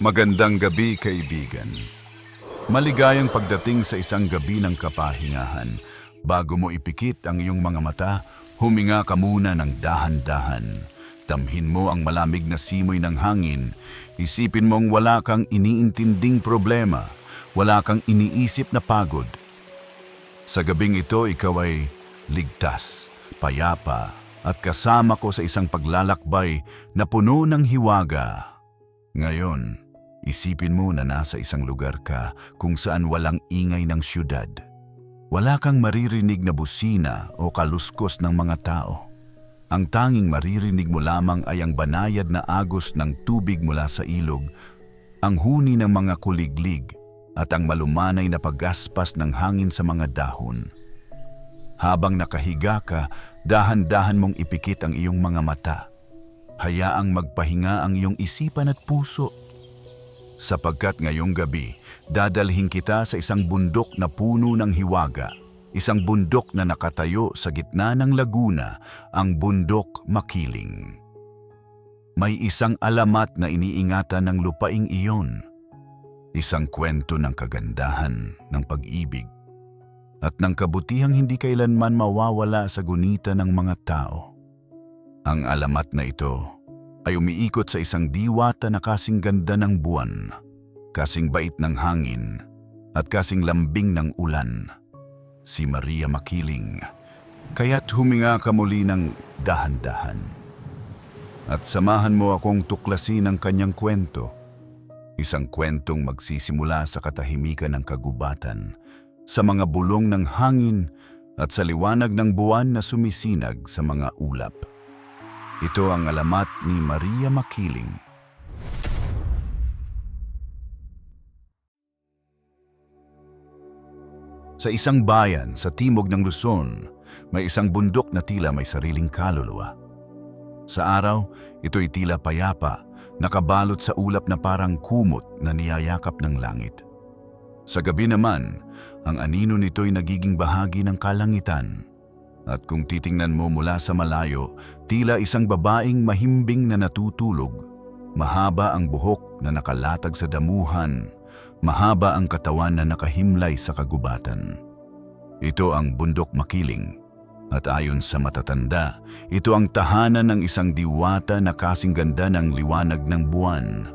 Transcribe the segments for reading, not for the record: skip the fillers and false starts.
Magandang gabi, kaibigan. Maligayang pagdating sa isang gabi ng kapahingahan. Bago mo ipikit ang iyong mga mata, huminga ka muna ng dahan-dahan. Damhin mo ang malamig na simoy ng hangin. Isipin mong wala kang iniintinding problema, wala kang iniisip na pagod. Sa gabing ito, ikaw ay ligtas, payapa, at kasama ko sa isang paglalakbay na puno ng hiwaga. Ngayon, isipin mo na nasa isang lugar ka kung saan walang ingay ng syudad. Wala kang maririnig na busina o kaluskos ng mga tao. Ang tanging maririnig mo lamang ay ang banayad na agos ng tubig mula sa ilog, ang huni ng mga kuliglig, at ang malumanay na paggaspas ng hangin sa mga dahon. Habang nakahiga ka, dahan-dahan mong ipikit ang iyong mga mata. Hayaang magpahinga ang iyong isipan at puso. Sapagkat ngayong gabi, dadalhin kita sa isang bundok na puno ng hiwaga. Isang bundok na nakatayo sa gitna ng laguna, ang Bundok Makiling. May isang alamat na iniingatan ng lupaing iyon. Isang kwento ng kagandahan, ng pag-ibig, at ng kabutihang hindi kailanman mawawala sa gunita ng mga tao. Ang alamat na ito ay umiikot sa isang diwata na kasing ganda ng buwan, kasing bait ng hangin, at kasing lambing ng ulan. Si Maria Makiling. Kaya't huminga ka muli ng dahan-dahan. At samahan mo akong tuklasin ang kanyang kwento. Isang kwentong magsisimula sa katahimikan ng kagubatan, sa mga bulong ng hangin at sa liwanag ng buwan na sumisinag sa mga ulap. Ito ang alamat ni Maria Makiling. Sa isang bayan sa timog ng Luzon, may isang bundok na tila may sariling kaluluwa. Sa araw, ito'y tila payapa, nakabalot sa ulap na parang kumot na niyayakap ng langit. Sa gabi naman, ang anino nito'y nagiging bahagi ng kalangitan. At kung titingnan mo mula sa malayo, tila isang babaeng mahimbing na natutulog. Mahaba ang buhok na nakalatag sa damuhan, mahaba ang katawan na nakahimlay sa kagubatan. Ito ang Bundok Makiling. At ayon sa matatanda, ito ang tahanan ng isang diwata na kasing ganda ng liwanag ng buwan.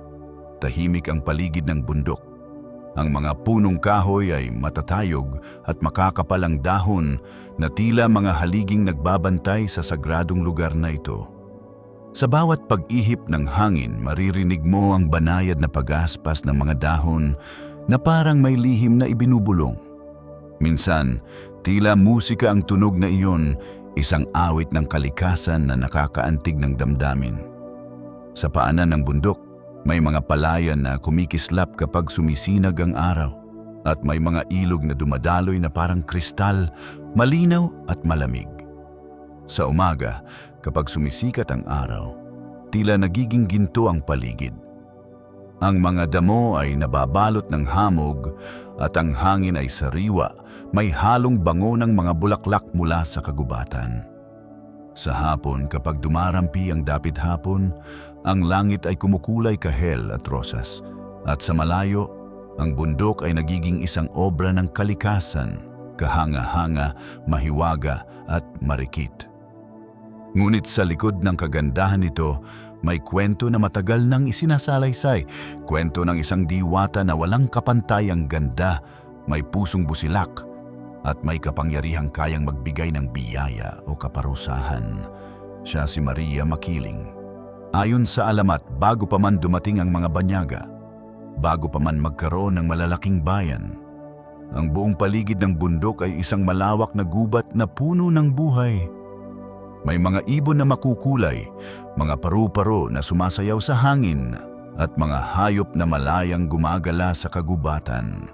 Tahimik ang paligid ng bundok. Ang mga punong kahoy ay matatayog at makakapal ang dahon na tila mga haliging nagbabantay sa sagradong lugar na ito. Sa bawat pag-ihip ng hangin, maririnig mo ang banayad na pag-aspas ng mga dahon na parang may lihim na ibinubulong. Minsan, tila musika ang tunog na iyon, isang awit ng kalikasan na nakakaantig ng damdamin. Sa paanan ng bundok, may mga palayan na kumikislap kapag sumisinag ang araw, at may mga ilog na dumadaloy na parang kristal, malinaw at malamig. Sa umaga, kapag sumisikat ang araw, tila nagiging ginto ang paligid. Ang mga damo ay nababalot ng hamog at ang hangin ay sariwa, may halong bango ng mga bulaklak mula sa kagubatan. Sa hapon, kapag dumarampi ang dapit hapon, ang langit ay kumukulay kahel at rosas, at sa malayo, ang bundok ay nagiging isang obra ng kalikasan, kahanga-hanga, mahiwaga at marikit. Ngunit sa likod ng kagandahan nito, may kwento na matagal nang isinasalaysay, kwento ng isang diwata na walang kapantayang ganda, may pusong busilak, at may kapangyarihang kayang magbigay ng biyaya o kaparusahan. Siya si Maria Makiling. Ayon sa alamat, bago pa man dumating ang mga banyaga, bago pa man magkaroon ng malalaking bayan, ang buong paligid ng bundok ay isang malawak na gubat na puno ng buhay. May mga ibon na makukulay, mga paru-paro na sumasayaw sa hangin, at mga hayop na malayang gumagala sa kagubatan.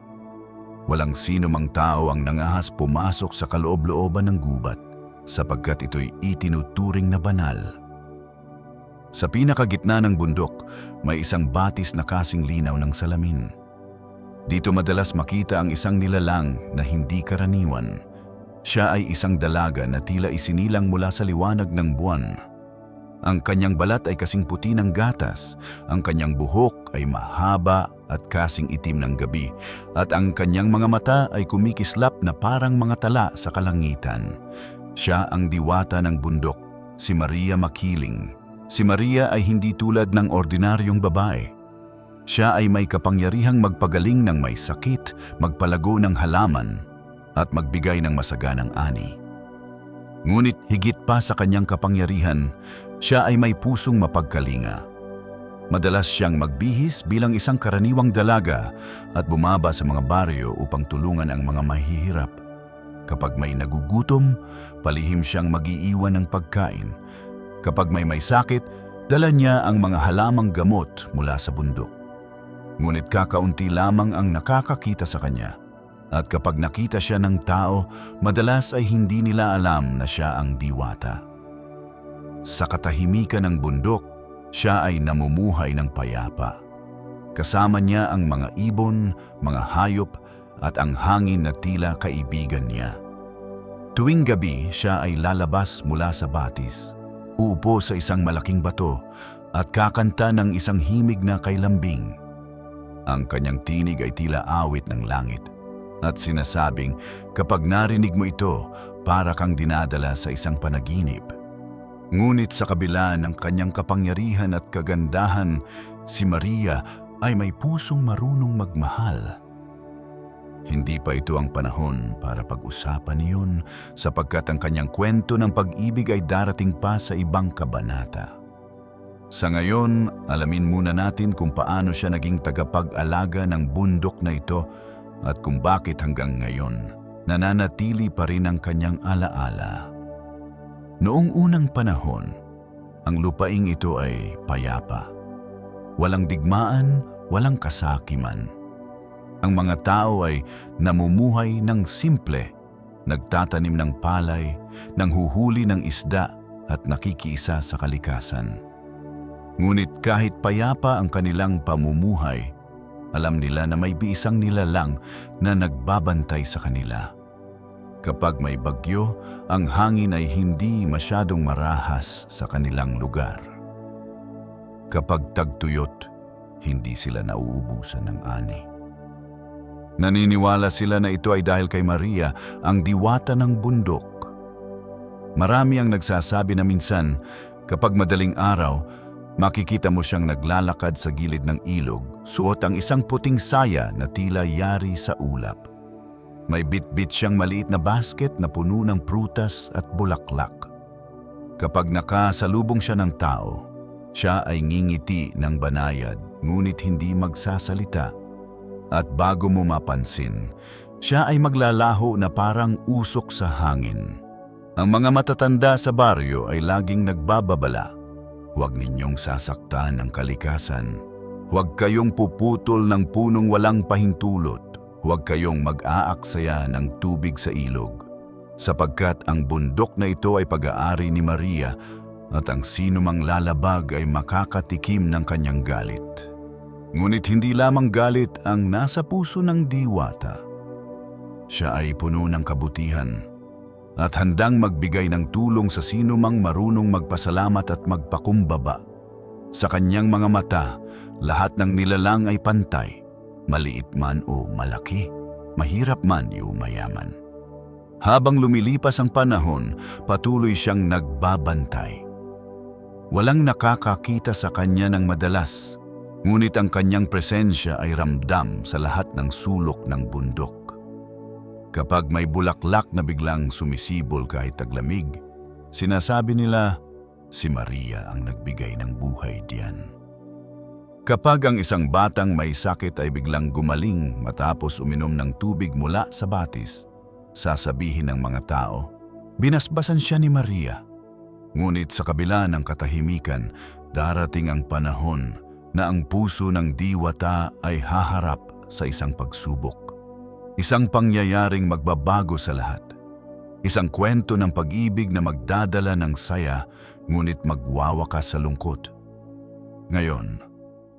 Walang sino mang tao ang nangahas pumasok sa kaloob-looban ng gubat, sapagkat ito'y itinuturing na banal. Sa pinakagitna ng bundok, may isang batis na kasing linaw ng salamin. Dito madalas makita ang isang nilalang na hindi karaniwan. Siya ay isang dalaga na tila isinilang mula sa liwanag ng buwan. Ang kanyang balat ay kasing puti ng gatas, ang kanyang buhok ay mahaba at kasing itim ng gabi, at ang kanyang mga mata ay kumikislap na parang mga tala sa kalangitan. Siya ang diwata ng bundok, si Maria Makiling. Si Maria ay hindi tulad ng ordinaryong babae. Siya ay may kapangyarihang magpagaling ng may sakit, magpalago ng halaman, at magbigay ng masaganang ani. Ngunit higit pa sa kanyang kapangyarihan, siya ay may pusong mapagkalinga. Madalas siyang magbihis bilang isang karaniwang dalaga at bumaba sa mga baryo upang tulungan ang mga mahihirap. Kapag may nagugutom, palihim siyang mag-iiwan ng pagkain. Kapag may sakit, dala niya ang mga halamang gamot mula sa bundok. Ngunit kakaunti lamang ang nakakakita sa kanya. At kapag nakita siya ng tao, madalas ay hindi nila alam na siya ang diwata. Sa katahimikan ng bundok, siya ay namumuhay ng payapa. Kasama niya ang mga ibon, mga hayop, at ang hangin na tila kaibigan niya. Tuwing gabi, siya ay lalabas mula sa batis, uupo sa isang malaking bato, at kakanta ng isang himig na kay lambing. Ang kanyang tinig ay tila awit ng langit, at sinasabing kapag narinig mo ito, para kang dinadala sa isang panaginip. Ngunit sa kabila ng kanyang kapangyarihan at kagandahan, si Maria ay may pusong marunong magmahal. Hindi pa ito ang panahon para pag-usapan iyon, sapagkat ang kanyang kwento ng pag-ibig ay darating pa sa ibang kabanata. Sa ngayon, alamin muna natin kung paano siya naging tagapag-alaga ng bundok na ito at kung bakit hanggang ngayon nananatili pa rin ang kanyang alaala. Noong unang panahon, ang lupaing ito ay payapa. Walang digmaan, walang kasakiman. Ang mga tao ay namumuhay ng simple, nagtatanim ng palay, nanghuhuli ng isda at nakikiisa sa kalikasan. Ngunit kahit payapa ang kanilang pamumuhay, alam nila na may isang nilalang na nagbabantay sa kanila. Kapag may bagyo, ang hangin ay hindi masyadong marahas sa kanilang lugar. Kapag tagtuyot, hindi sila nauubusan ng ani. Naniniwala sila na ito ay dahil kay Maria, ang diwata ng bundok. Marami ang nagsasabi na minsan, kapag madaling araw, makikita mo siyang naglalakad sa gilid ng ilog, suot ang isang puting saya na tila yari sa ulap. May bit-bit siyang maliit na basket na puno ng prutas at bulaklak. Kapag nakasalubong siya ng tao, siya ay ngingiti ng banayad, ngunit hindi magsasalita. At bago mo mapansin, siya ay maglalaho na parang usok sa hangin. Ang mga matatanda sa baryo ay laging nagbababala. Huwag ninyong sasaktan ang kalikasan. Huwag kayong puputol ng punong walang pahintulot. Huwag kayong mag-aaksaya ng tubig sa ilog, sapagkat ang bundok na ito ay pag-aari ni Maria at ang sinumang lalabag ay makakatikim ng kanyang galit. Ngunit hindi lamang galit ang nasa puso ng diwata. Siya ay puno ng kabutihan at handang magbigay ng tulong sa sinumang marunong magpasalamat at magpakumbaba. Sa kanyang mga mata, lahat ng nilalang ay pantay. Maliit man o malaki, mahirap man o mayaman. Habang lumilipas ang panahon, patuloy siyang nagbabantay. Walang nakakakita sa kanya ng madalas, ngunit ang kanyang presensya ay ramdam sa lahat ng sulok ng bundok. Kapag may bulaklak na biglang sumisibol kahit taglamig, sinasabi nila, si Maria ang nagbigay ng buhay diyan. Kapag ang isang batang may sakit ay biglang gumaling matapos uminom ng tubig mula sa batis, sasabihin ng mga tao, binasbasan siya ni Maria. Ngunit sa kabila ng katahimikan, darating ang panahon na ang puso ng diwata ay haharap sa isang pagsubok. Isang pangyayaring magbabago sa lahat. Isang kwento ng pag-ibig na magdadala ng saya, ngunit magwawakas sa lungkot. Ngayon,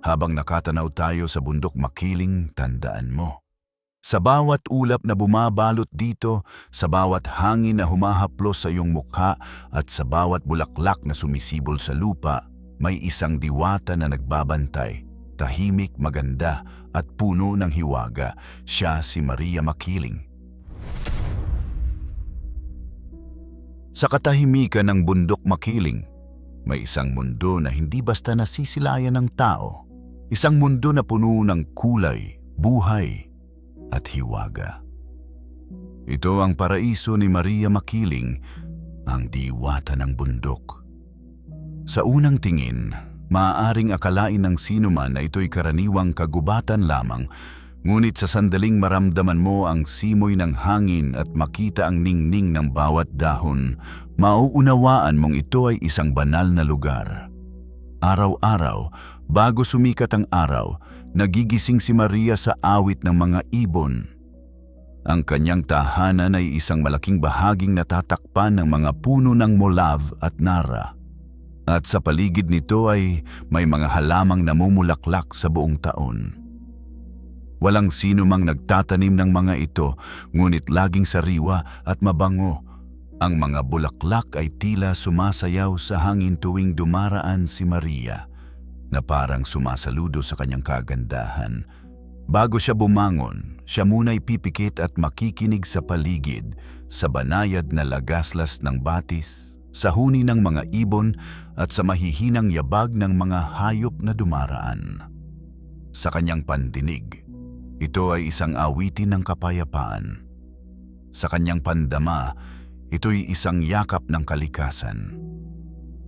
habang nakatanaw tayo sa bundok Makiling, tandaan mo, Sa bawat ulap na bumabalot dito, sa bawat hangin na humahaplos sa iyong mukha at sa bawat bulaklak na sumisibol sa lupa, may isang diwata na nagbabantay, tahimik, maganda at puno ng hiwaga. Siya si Maria Makiling. Sa katahimikan ng bundok Makiling, may isang mundo na hindi basta nasisilayan ng tao. Isang mundo na puno ng kulay, buhay, at hiwaga. Ito ang paraiso ni Maria Makiling, ang diwata ng bundok. Sa unang tingin, maaaring akalain ng sinuman na ito'y karaniwang kagubatan lamang, ngunit sa sandaling maramdaman mo ang simoy ng hangin at makita ang ningning ng bawat dahon, mauunawaan mong ito ay isang banal na lugar. Araw-araw, bago sumikat ang araw, nagigising si Maria sa awit ng mga ibon. Ang kanyang tahanan ay isang malaking bahaging natatakpan ng mga puno ng molav at nara. At sa paligid nito ay may mga halamang namumulaklak sa buong taon. Walang sino mang nagtatanim ng mga ito, ngunit laging sariwa at mabango. Ang mga bulaklak ay tila sumasayaw sa hangin tuwing dumaraan si Maria, na parang sumasaludo sa kanyang kagandahan. Bago siya bumangon, siya muna'y pipikit at makikinig sa paligid, sa banayad na lagaslas ng batis, sa huni ng mga ibon at sa mahihinang yabag ng mga hayop na dumaraan. Sa kanyang pandinig, ito ay isang awitin ng kapayapaan. Sa kanyang pandama, ito'y isang yakap ng kalikasan.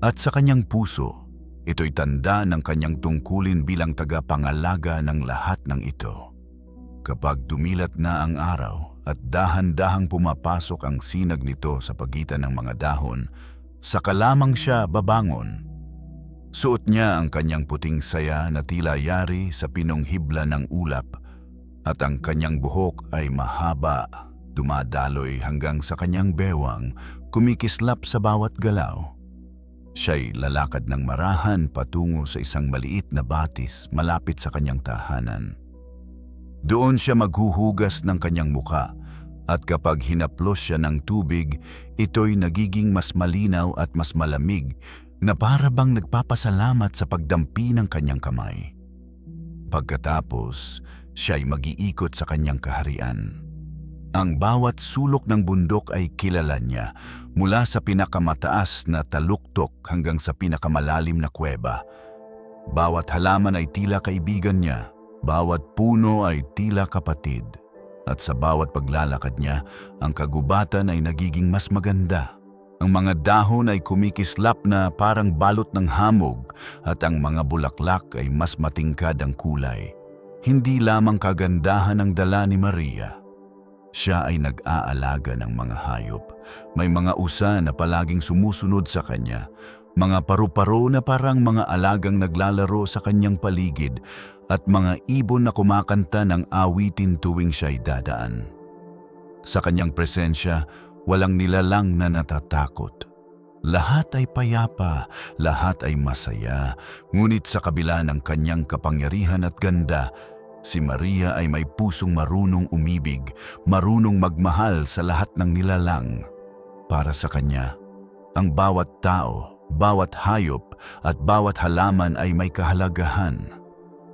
At sa kanyang puso, ito'y tanda ng kanyang tungkulin bilang tagapangalaga ng lahat ng ito. Kapag dumilat na ang araw at dahan-dahang pumapasok ang sinag nito sa pagitan ng mga dahon, saka lamang siya babangon. Suot niya ang kanyang puting saya na tila yari sa pinonghibla ng ulap, at ang kanyang buhok ay mahaba, dumadaloy hanggang sa kanyang bewang, kumikislap sa bawat galaw. Siya'y lalakad ng marahan patungo sa isang maliit na batis malapit sa kanyang tahanan. Doon siya maghuhugas ng kanyang muka, at kapag hinaplos siya ng tubig, ito'y nagiging mas malinaw at mas malamig na para bang nagpapasalamat sa pagdampi ng kanyang kamay. Pagkatapos, siya'y mag-iikot sa kanyang kaharian. Ang bawat sulok ng bundok ay kilala niya, mula sa pinakamataas na taluktok hanggang sa pinakamalalim na kuweba. Bawat halaman ay tila kaibigan niya, bawat puno ay tila kapatid. At sa bawat paglalakad niya, ang kagubatan ay nagiging mas maganda. Ang mga dahon ay kumikislap na parang balot ng hamog, at ang mga bulaklak ay mas matingkad ang kulay. Hindi lamang kagandahan ang dala ni Maria. Siya ay nag-aalaga ng mga hayop. May mga usa na palaging sumusunod sa kanya, mga paru-paro na parang mga alagang naglalaro sa kanyang paligid, at mga ibon na kumakanta ng awitin tuwing siya'y dadaan. Sa kanyang presensya, walang nilalang na natatakot. Lahat ay payapa, lahat ay masaya, ngunit sa kabila ng kanyang kapangyarihan at ganda, si Maria ay may pusong marunong umibig, marunong magmahal sa lahat ng nilalang. Para sa kanya, ang bawat tao, bawat hayop at bawat halaman ay may kahalagahan.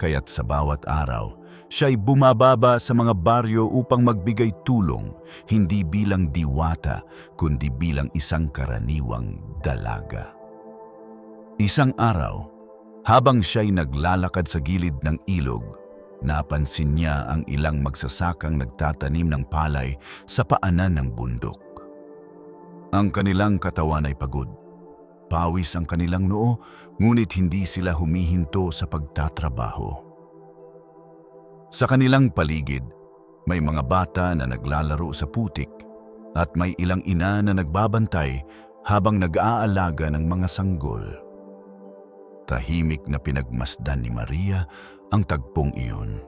Kaya't sa bawat araw, siya'y bumababa sa mga baryo upang magbigay tulong, hindi bilang diwata, kundi bilang isang karaniwang dalaga. Isang araw, habang siya'y naglalakad sa gilid ng ilog, napansin niya ang ilang magsasakang nagtatanim ng palay sa paanan ng bundok. Ang kanilang katawan ay pagod. Pawis ang kanilang noo, ngunit hindi sila humihinto sa pagtatrabaho. Sa kanilang paligid, may mga bata na naglalaro sa putik at may ilang ina na nagbabantay habang nag-aalaga ng mga sanggol. Tahimik na pinagmasdan ni Maria ang tagpong iyon.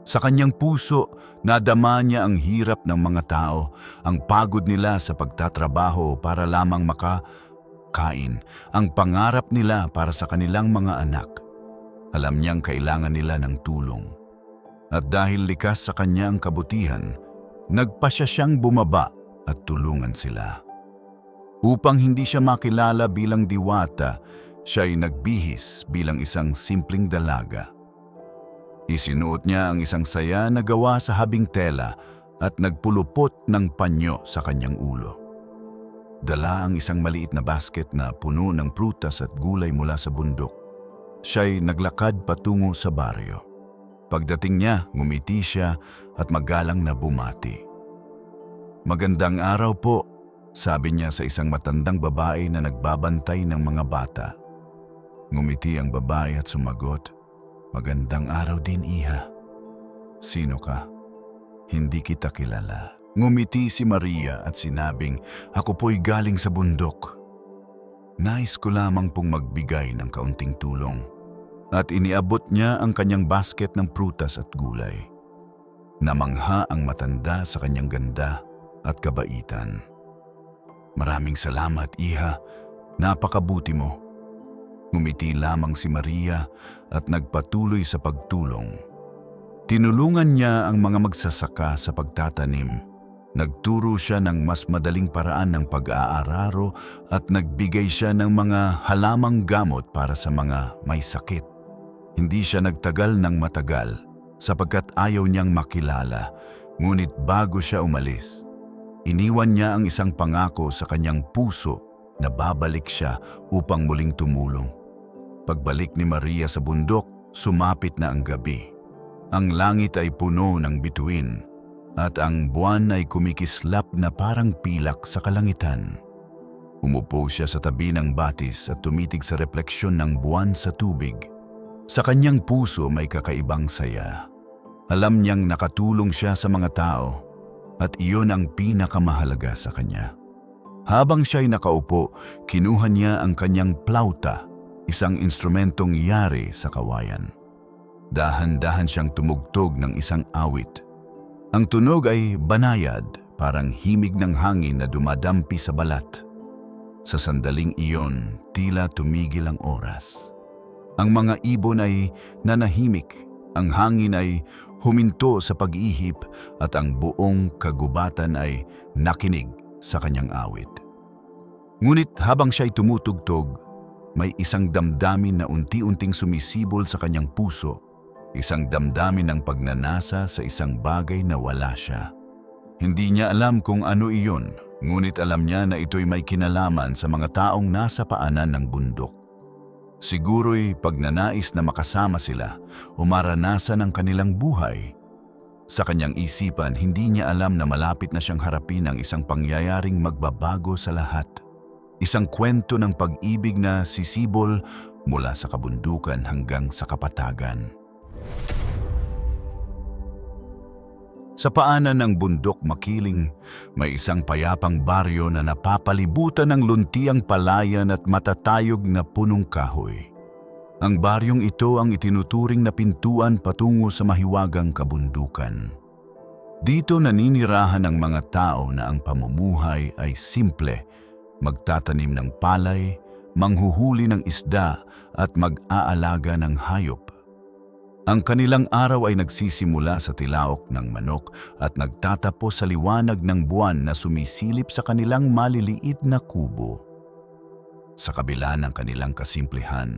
Sa kanyang puso, nadama niya ang hirap ng mga tao, ang pagod nila sa pagtatrabaho para lamang makakain, ang pangarap nila para sa kanilang mga anak. Alam niyang kailangan nila ng tulong. At dahil likas sa kanya ang kabutihan, nagpasya siyang bumaba at tulungan sila. Upang hindi siya makilala bilang diwata, siya ay nagbihis bilang isang simpleng dalaga. Isinuot niya ang isang saya na gawa sa habing tela at nagpulupot ng panyo sa kanyang ulo. Dala ang isang maliit na basket na puno ng prutas at gulay mula sa bundok. Siya'y naglakad patungo sa baryo. Pagdating niya, ngumiti siya at magalang na bumati. "Magandang araw po," sabi niya sa isang matandang babae na nagbabantay ng mga bata. Ngumiti ang babae at sumagot, "Magandang araw din, iha. Sino ka? Hindi kita kilala." Ngumiti si Maria at sinabing, "Ako po'y galing sa bundok. Nais ko lamang pong magbigay ng kaunting tulong." At iniabot niya ang kanyang basket ng prutas at gulay. Namangha ang matanda sa kanyang ganda at kabaitan. "Maraming salamat, iha. Napakabuti mo." Ngumiti lamang si Maria at nagpatuloy sa pagtulong. Tinulungan niya ang mga magsasaka sa pagtatanim. Nagturo siya ng mas madaling paraan ng pag-aararo at nagbigay siya ng mga halamang gamot para sa mga may sakit. Hindi siya nagtagal ng matagal sapagkat ayaw niyang makilala, ngunit bago siya umalis, iniwan niya ang isang pangako sa kanyang puso na babalik siya upang muling tumulong. Pagbalik ni Maria sa bundok, sumapit na ang gabi. Ang langit ay puno ng bituin at ang buwan ay kumikislap na parang pilak sa kalangitan. Umupo siya sa tabi ng batis at tumitig sa refleksyon ng buwan sa tubig. Sa kanyang puso may kakaibang saya. Alam niyang nakatulong siya sa mga tao at iyon ang pinakamahalaga sa kanya. Habang siya'y nakaupo, kinuha niya ang kanyang plauta, isang instrumentong yari sa kawayan. Dahan-dahan siyang tumugtog ng isang awit. Ang tunog ay banayad, parang himig ng hangin na dumadampi sa balat. Sa sandaling iyon, tila tumigil ang oras. Ang mga ibon ay nanahimik, ang hangin ay huminto sa pag-ihip at ang buong kagubatan ay nakinig sa kanyang awit. Ngunit habang siya'y tumutugtog, may isang damdamin na unti-unting sumisibol sa kanyang puso, isang damdamin ng pagnanasa sa isang bagay na wala siya. Hindi niya alam kung ano iyon, ngunit alam niya na ito'y may kinalaman sa mga taong nasa paanan ng bundok. Siguro'y pagnanais na makasama sila o maranasan ang kanilang buhay. Sa kanyang isipan, hindi niya alam na malapit na siyang harapin ang isang pangyayaring magbabago sa lahat. Isang kwento ng pag-ibig na sisibol mula sa kabundukan hanggang sa kapatagan. Sa paanan ng bundok makiling, may isang payapang baryo na napapalibutan ng luntiang palayan at matatayog na punong kahoy. Ang baryong ito ang itinuturing na pintuan patungo sa mahiwagang kabundukan. Dito naninirahan ang mga tao na ang pamumuhay ay simple, magtatanim ng palay, manghuhuli ng isda at mag-aalaga ng hayop. Ang kanilang araw ay nagsisimula sa tilaok ng manok at nagtatapos sa liwanag ng buwan na sumisilip sa kanilang maliliit na kubo. Sa kabila ng kanilang kasimplehan,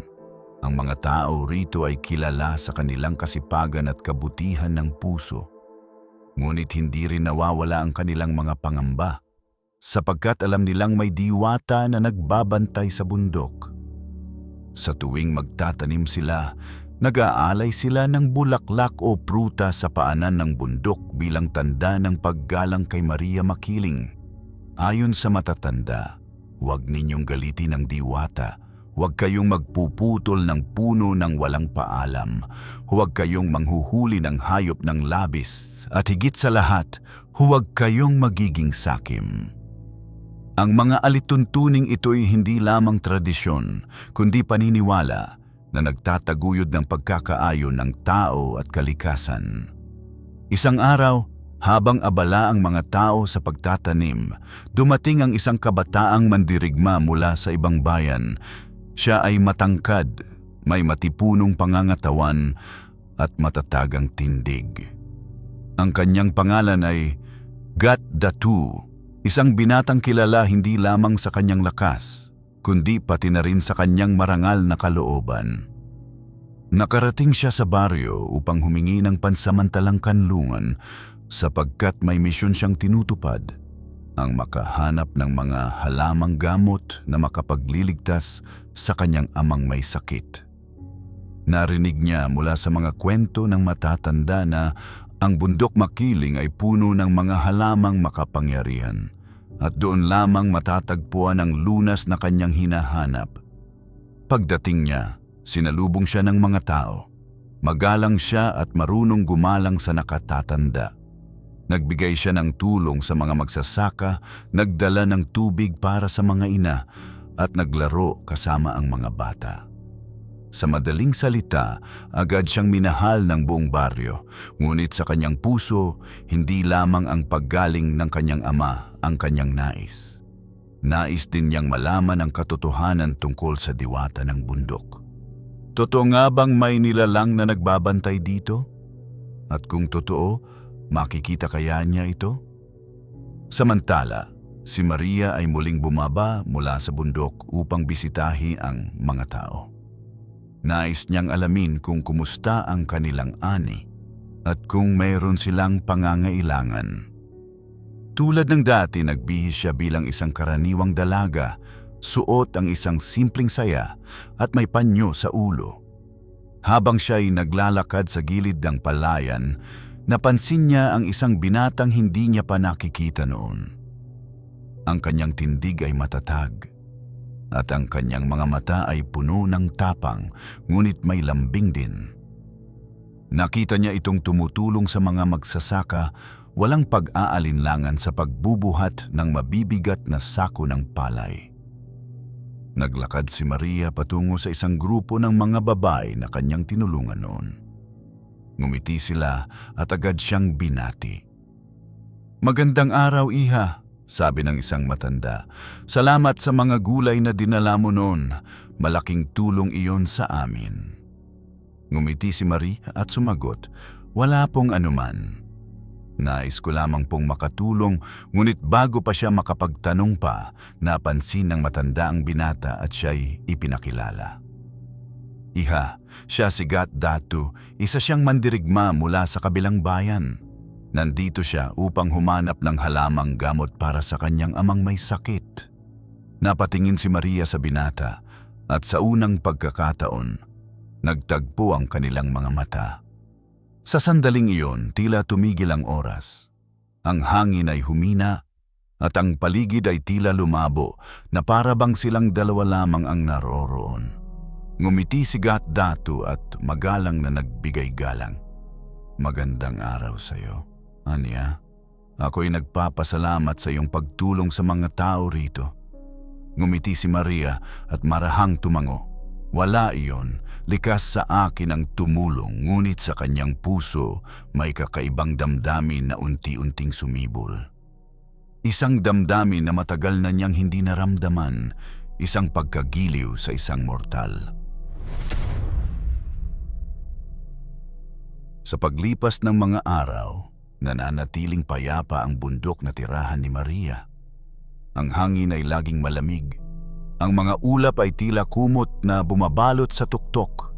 ang mga tao rito ay kilala sa kanilang kasipagan at kabutihan ng puso. Ngunit hindi rin nawawala ang kanilang mga pangamba, sapagkat alam nilang may diwata na nagbabantay sa bundok. Sa tuwing magtatanim sila, nag-aalay sila ng bulaklak o pruta sa paanan ng bundok bilang tanda ng paggalang kay Maria Makiling. Ayon sa matatanda, huwag ninyong galitin ang diwata, huwag kayong magpuputol ng puno ng walang paalam, huwag kayong manghuhuli ng hayop ng labis, at higit sa lahat, huwag kayong magiging sakim. Ang mga alituntuning ito'y hindi lamang tradisyon, kundi paniniwala na nagtataguyod ng pagkakaayon ng tao at kalikasan. Isang araw, habang abala ang mga tao sa pagtatanim, dumating ang isang kabataang mandirigma mula sa ibang bayan. Siya ay matangkad, may matipunong pangangatawan, at matatagang tindig. Ang kanyang pangalan ay Gat Datu, isang binatang kilala hindi lamang sa kanyang lakas, kundi pati na rin sa kanyang marangal na kalooban. Nakarating siya sa baryo upang humingi ng pansamantalang kanlungan sapagkat may misyon siyang tinutupad, ang makahanap ng mga halamang gamot na makapagliligtas sa kanyang amang may sakit. Narinig niya mula sa mga kwento ng matatanda na ang bundok Makiling ay puno ng mga halamang makapangyarihan at doon lamang matatagpuan ang lunas na kanyang hinahanap. Pagdating niya, sinalubong siya ng mga tao. Magalang siya at marunong gumalang sa nakatatanda. Nagbigay siya ng tulong sa mga magsasaka, nagdala ng tubig para sa mga ina at naglaro kasama ang mga bata. Sa madaling salita, agad siyang minahal ng buong baryo, ngunit sa kanyang puso, hindi lamang ang paggaling ng kanyang ama ang kanyang nais. Nais din niyang malaman ang katotohanan tungkol sa diwata ng bundok. Totoo nga bang may nilalang na nagbabantay dito? At kung totoo, makikita kaya niya ito? Samantala, si Maria ay muling bumaba mula sa bundok upang bisitahin ang mga tao. Nais niyang alamin kung kumusta ang kanilang ani at kung mayroon silang pangangailangan. Tulad ng dati, nagbihis siya bilang isang karaniwang dalaga, suot ang isang simpleng saya at may panyo sa ulo. Habang siya ay naglalakad sa gilid ng palayan, napansin niya ang isang binatang hindi niya pa nakikita noon. Ang kanyang tindig ay matatag at ang kanyang mga mata ay puno ng tapang, ngunit may lambing din. Nakita niya itong tumutulong sa mga magsasaka, walang pag-aalinlangan sa pagbubuhat ng mabibigat na sako ng palay. Naglakad si Maria patungo sa isang grupo ng mga babae na kanyang tinulungan noon. Ngumiti sila at agad siyang binati. "Magandang araw, iha," sabi ng isang matanda. "Salamat sa mga gulay na dinala mo noon. Malaking tulong iyon sa amin." Ngumiti si Maria at sumagot, "Wala pong anuman. Nais ko lamang pong makatulong," ngunit bago pa siya makapagtanong pa, napansin ng matanda ang binata at siya'y ipinakilala. "Iha, siya si Gat Datu, isa siyang mandirigma mula sa kabilang bayan. Nandito siya upang humanap ng halamang gamot para sa kanyang amang may sakit." Napatingin si Maria sa binata at sa unang pagkakataon, nagtagpo ang kanilang mga mata. Sa sandaling iyon, tila tumigil ang oras. Ang hangin ay humina at ang paligid ay tila lumabo na para bang silang dalawa lamang ang naroroon. Ngumiti si Gat Datu at magalang na nagbigay galang. "Magandang araw sa iyo, Anya. Ako'y nagpapasalamat sa iyong pagtulong sa mga tao rito." Ngumiti si Maria at marahang tumango. Wala iyon, likas sa akin ang tumulong, ngunit sa kanyang puso may kakaibang damdamin na unti-unting sumibol. Isang damdamin na matagal na niyang hindi naramdaman, isang pagkagiliw sa isang mortal. Sa paglipas ng mga araw, nananatiling payapa ang bundok na tirahan ni Maria. Ang hangin ay laging malamig. Ang mga ulap ay tila kumot na bumabalot sa tuktok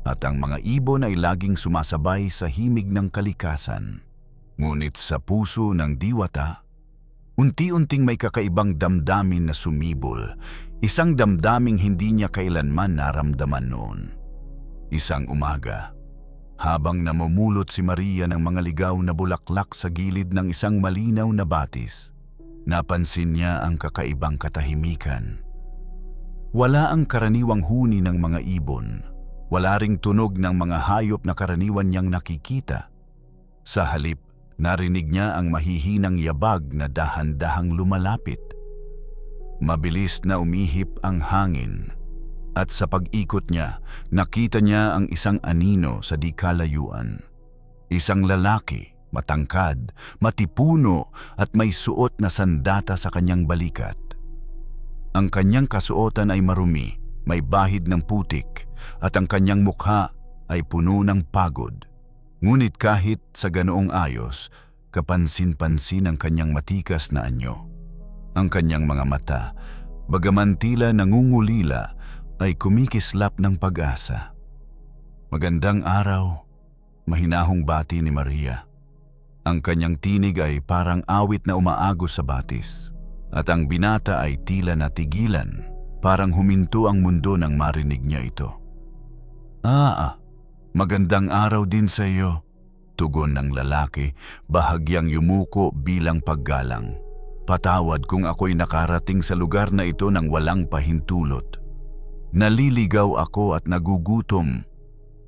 at ang mga ibon ay laging sumasabay sa himig ng kalikasan. Ngunit sa puso ng diwata, unti-unting may kakaibang damdamin na sumibol, isang damdaming hindi niya kailanman naramdaman noon. Isang umaga, habang namumulot si Maria ng mga ligaw na bulaklak sa gilid ng isang malinaw na batis, napansin niya ang kakaibang katahimikan. Wala ang karaniwang huni ng mga ibon, wala ring tunog ng mga hayop na karaniwan niyang nakikita. Sa halip, narinig niya ang mahihinang yabag na dahan-dahang lumalapit. Mabilis na umihip ang hangin, at sa pag-ikot niya, nakita niya ang isang anino sa di kalayuan. Isang lalaki, matangkad, matipuno at may suot na sandata sa kanyang balikat. Ang kanyang kasuotan ay marumi, may bahid ng putik, at ang kanyang mukha ay puno ng pagod. Ngunit kahit sa ganoong ayos, kapansin-pansin ang kanyang matikas na anyo. Ang kanyang mga mata, bagaman tila nangungulila, ay kumikislap ng pag-asa. Magandang araw, mahinahong bati ni Maria. Ang kanyang tinig ay parang awit na umaagos sa batis, at ang binata ay tila natigilan, parang huminto ang mundo nang marinig niya ito. Magandang araw din sa iyo, tugon ng lalaki, bahagyang yumuko bilang paggalang. Patawad kung ako'y nakarating sa lugar na ito nang walang pahintulot. Naliligaw ako at nagugutom.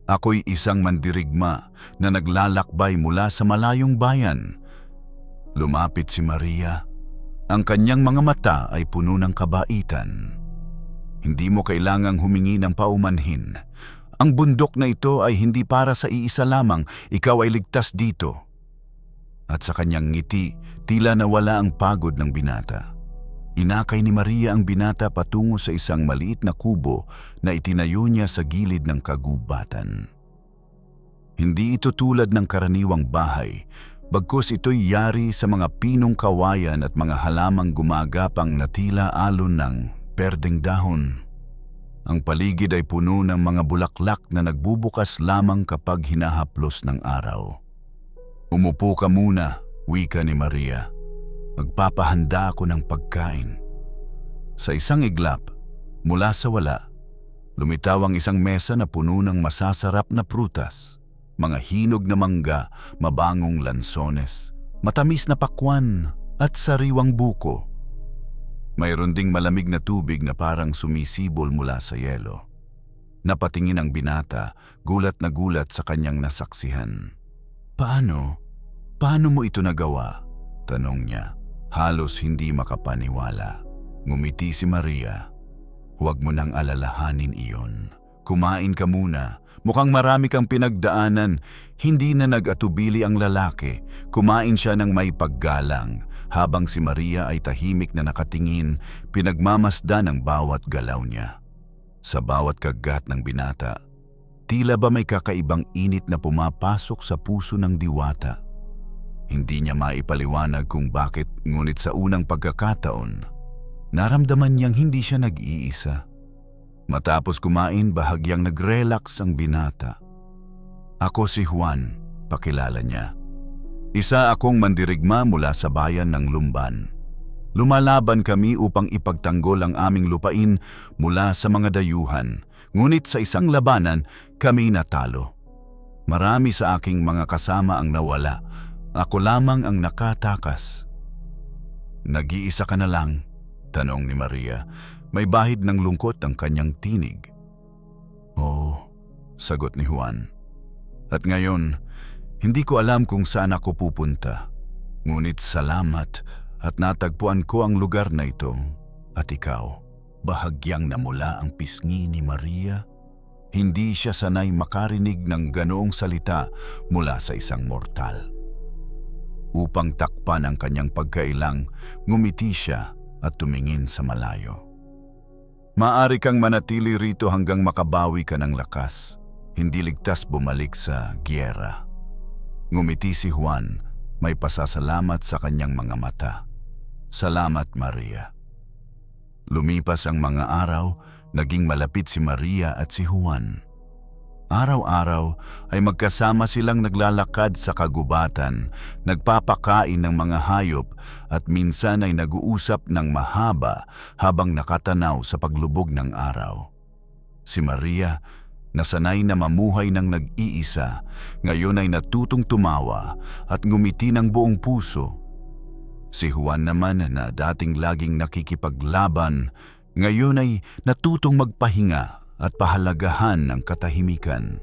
Ako'y isang mandirigma na naglalakbay mula sa malayong bayan. Lumapit si Maria. Ang kanyang mga mata ay puno ng kabaitan. Hindi mo kailangang humingi ng paumanhin. Ang bundok na ito ay hindi para sa iisa lamang, ikaw ay ligtas dito. At sa kanyang ngiti, tila nawala ang pagod ng binata. Inakay ni Maria ang binata patungo sa isang maliit na kubo na itinayo niya sa gilid ng kagubatan. Hindi ito tulad ng karaniwang bahay, bagkus ito'y yari sa mga pinong kawayan at mga halamang gumagapang na tila alon ng berdeng dahon. Ang paligid ay puno ng mga bulaklak na nagbubukas lamang kapag hinahaplos ng araw. Umupo ka muna, wika ni Maria. Magpapahanda ako ng pagkain. Sa isang iglap, mula sa wala, lumitaw ang isang mesa na puno ng masasarap na prutas, mga hinog na mangga, mabangong lansones, matamis na pakwan at sariwang buko. Mayroon ding malamig na tubig na parang sumisibol mula sa yelo. Napatingin ang binata, gulat na gulat sa kanyang nasaksihan. Paano mo ito nagawa? Tanong niya. Halos hindi makapaniwala. Ngumiti si Maria. Huwag mo nang alalahanin iyon. Kumain ka muna. Mukhang marami kang pinagdaanan. Hindi na nag-atubili ang lalaki. Kumain siya ng may paggalang. Habang si Maria ay tahimik na nakatingin, pinagmamasdan ang bawat galaw niya. Sa bawat kagat ng binata, tila ba may kakaibang init na pumapasok sa puso ng diwata. Hindi niya maipaliwanag kung bakit, ngunit sa unang pagkakataon, naramdaman niyang hindi siya nag-iisa. Matapos kumain, bahagyang nag-relax ang binata. Ako si Juan, pakilala niya. Isa akong mandirigma mula sa bayan ng Lumban. Lumalaban kami upang ipagtanggol ang aming lupain mula sa mga dayuhan, ngunit sa isang labanan kami natalo. Marami sa aking mga kasama ang nawala. Ako lamang ang nakatakas. Nag-iisa ka na lang? Tanong ni Maria. May bahid ng lungkot ang kanyang tinig. Oo, sagot ni Juan. At ngayon, hindi ko alam kung saan ako pupunta. Ngunit salamat at natagpuan ko ang lugar na ito. At ikaw, bahagyang namula ang pisngi ni Maria. Hindi siya sanay makarinig ng ganoong salita mula sa isang mortal. Upang takpan ang kanyang pagkailang, ngumiti siya at tumingin sa malayo. Maaari kang manatili rito hanggang makabawi ka ng lakas. Hindi ligtas bumalik sa giyera. Ngumiti si Juan, may pasasalamat sa kanyang mga mata. Salamat, Maria. Lumipas ang mga araw, naging malapit si Maria at si Juan. Araw-araw ay magkasama silang naglalakad sa kagubatan, nagpapakain ng mga hayop at minsan ay nag-uusap ng mahaba habang nakatanaw sa paglubog ng araw. Si Maria, nasanay na mamuhay ng nag-iisa, ngayon ay natutong tumawa at ngumiti ng buong puso. Si Juan naman na dating laging nakikipaglaban, ngayon ay natutong magpahinga at pahalagahan ng katahimikan.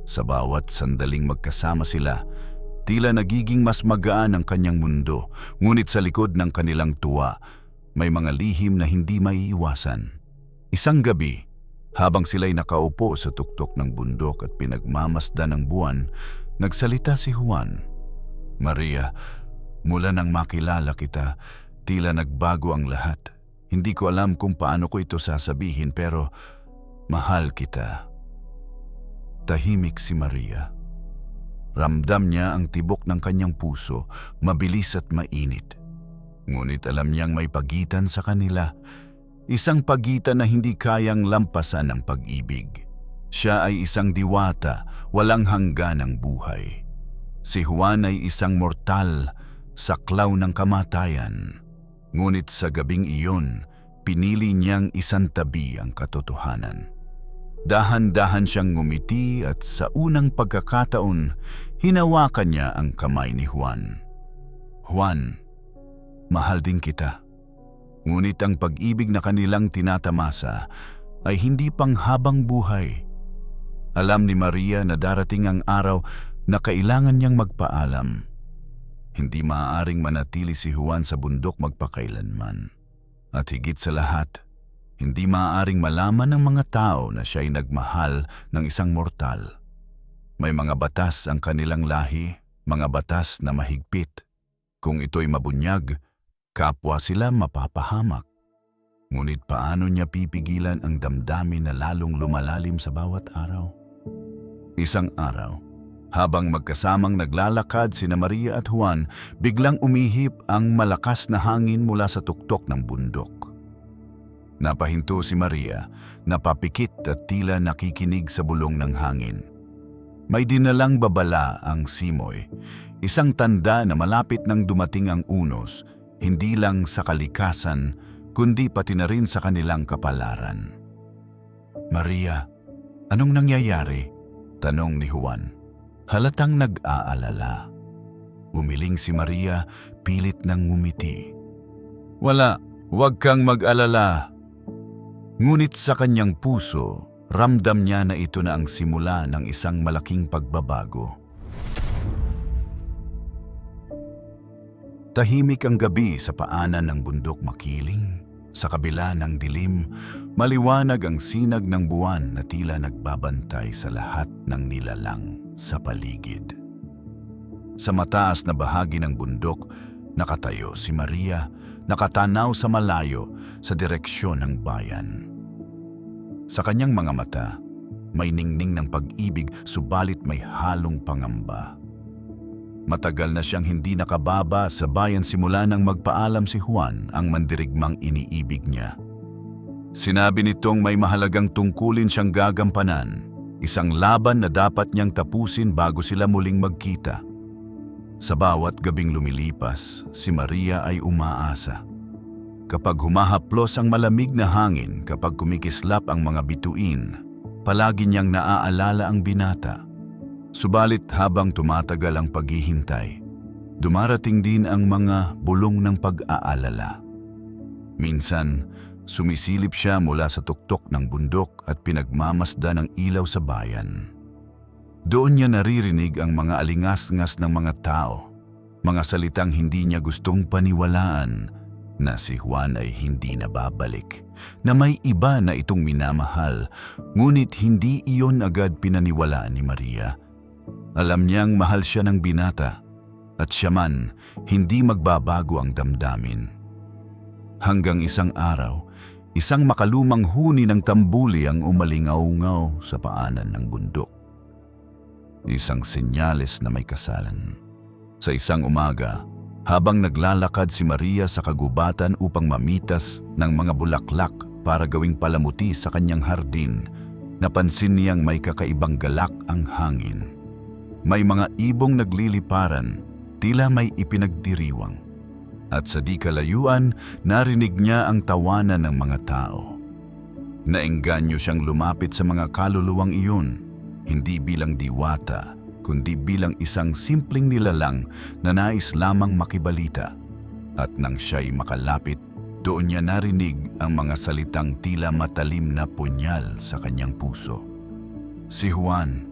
Sa bawat sandaling magkasama sila, tila nagiging mas magaan ang kanyang mundo, ngunit sa likod ng kanilang tuwa, may mga lihim na hindi maiiwasan. Isang gabi, habang sila'y nakaupo sa tuktok ng bundok at pinagmamasdan ng buwan, nagsalita si Juan. Maria, mula nang makilala kita, tila nagbago ang lahat. Hindi ko alam kung paano ko ito sasabihin pero mahal kita. Tahimik si Maria. Ramdam niya ang tibok ng kanyang puso, mabilis at mainit. Ngunit alam niyang may pagitan sa kanila, isang pagitan na hindi kayang lampasan ng pag-ibig. Siya ay isang diwata, walang hangganang buhay. Si Juan ay isang mortal, saklaw ng kamatayan. Ngunit sa gabing iyon, pinili niyang isantabi ang katotohanan. Dahan-dahan siyang ngumiti at sa unang pagkakataon, hinawakan niya ang kamay ni Juan. Juan, mahal din kita. Ngunit ang pag-ibig na kanilang tinatamasa ay hindi panghabang buhay. Alam ni Maria na darating ang araw na kailangan niyang magpaalam. Hindi maaaring manatili si Juan sa bundok magpakailanman. At higit sa lahat, hindi maaaring malaman ng mga tao na siya ay nagmahal ng isang mortal. May mga batas ang kanilang lahi, mga batas na mahigpit. Kung ito'y mabunyag, kapwa sila mapapahamak. Ngunit paano niya pipigilan ang damdamin na lalong lumalalim sa bawat araw? Isang araw, habang magkasamang naglalakad sina Maria at Juan, biglang umihip ang malakas na hangin mula sa tuktok ng bundok. Napahinto si Maria, napapikit at tila nakikinig sa bulong ng hangin. May dinalang babala ang simoy, isang tanda na malapit nang dumating ang unos, hindi lang sa kalikasan, kundi pati na rin sa kanilang kapalaran. Maria, anong nangyayari? Tanong ni Juan. Halatang nag-aalala. Umiling si Maria, pilit nang ngumiti. Wala, huwag kang mag-alala. Ngunit sa kanyang puso, ramdam niya na ito na ang simula ng isang malaking pagbabago. Tahimik ang gabi sa paanan ng bundok makiling. Sa kabila ng dilim, maliwanag ang sinag ng buwan na tila nagbabantay sa lahat ng nilalang sa paligid. Sa mataas na bahagi ng bundok, nakatayo si Maria, nakatanaw sa malayo sa direksyon ng bayan. Sa kanyang mga mata, may ningning ng pag-ibig subalit may halong pangamba. Matagal na siyang hindi nakababa sa bayan simula nang magpaalam si Juan ang mandirigmang iniibig niya. Sinabi nitong may mahalagang tungkulin siyang gagampanan, isang laban na dapat niyang tapusin bago sila muling magkita. Sa bawat gabing lumilipas, si Maria ay umaasa. Kapag humahaplos ang malamig na hangin, kapag kumikislap ang mga bituin, palagi niyang naaalala ang binata. Subalit habang tumatagal ang paghihintay, dumarating din ang mga bulong ng pag-aalala. Minsan, sumisilip siya mula sa tuktok ng bundok at pinagmamasdan ng ilaw sa bayan. Doon niya naririnig ang mga alingas-ngas ng mga tao, mga salitang hindi niya gustong paniwalaan na si Juan ay hindi na babalik, na may iba na itong minamahal, ngunit hindi iyon agad pinaniwalaan ni Maria. Alam niyang mahal siya ng binata at siya man hindi magbabago ang damdamin. Hanggang isang araw, isang makalumang huni ng tambuli ang umalingaw-ngaw sa paanan ng bundok. Isang senyales na may kasalan. Sa isang umaga, habang naglalakad si Maria sa kagubatan upang mamitas ng mga bulaklak para gawing palamuti sa kanyang hardin, napansin niyang may kakaibang galak ang hangin. May mga ibong nagliliparan, tila may ipinagdiriwang. At sa di kalayuan, narinig niya ang tawanan ng mga tao. Naengganyo siyang lumapit sa mga kaluluwang iyon, hindi bilang diwata, kundi bilang isang simpleng nilalang na nais lamang makibalita. At nang siya'y makalapit, doon niya narinig ang mga salitang tila matalim na punyal sa kanyang puso. Si Juan,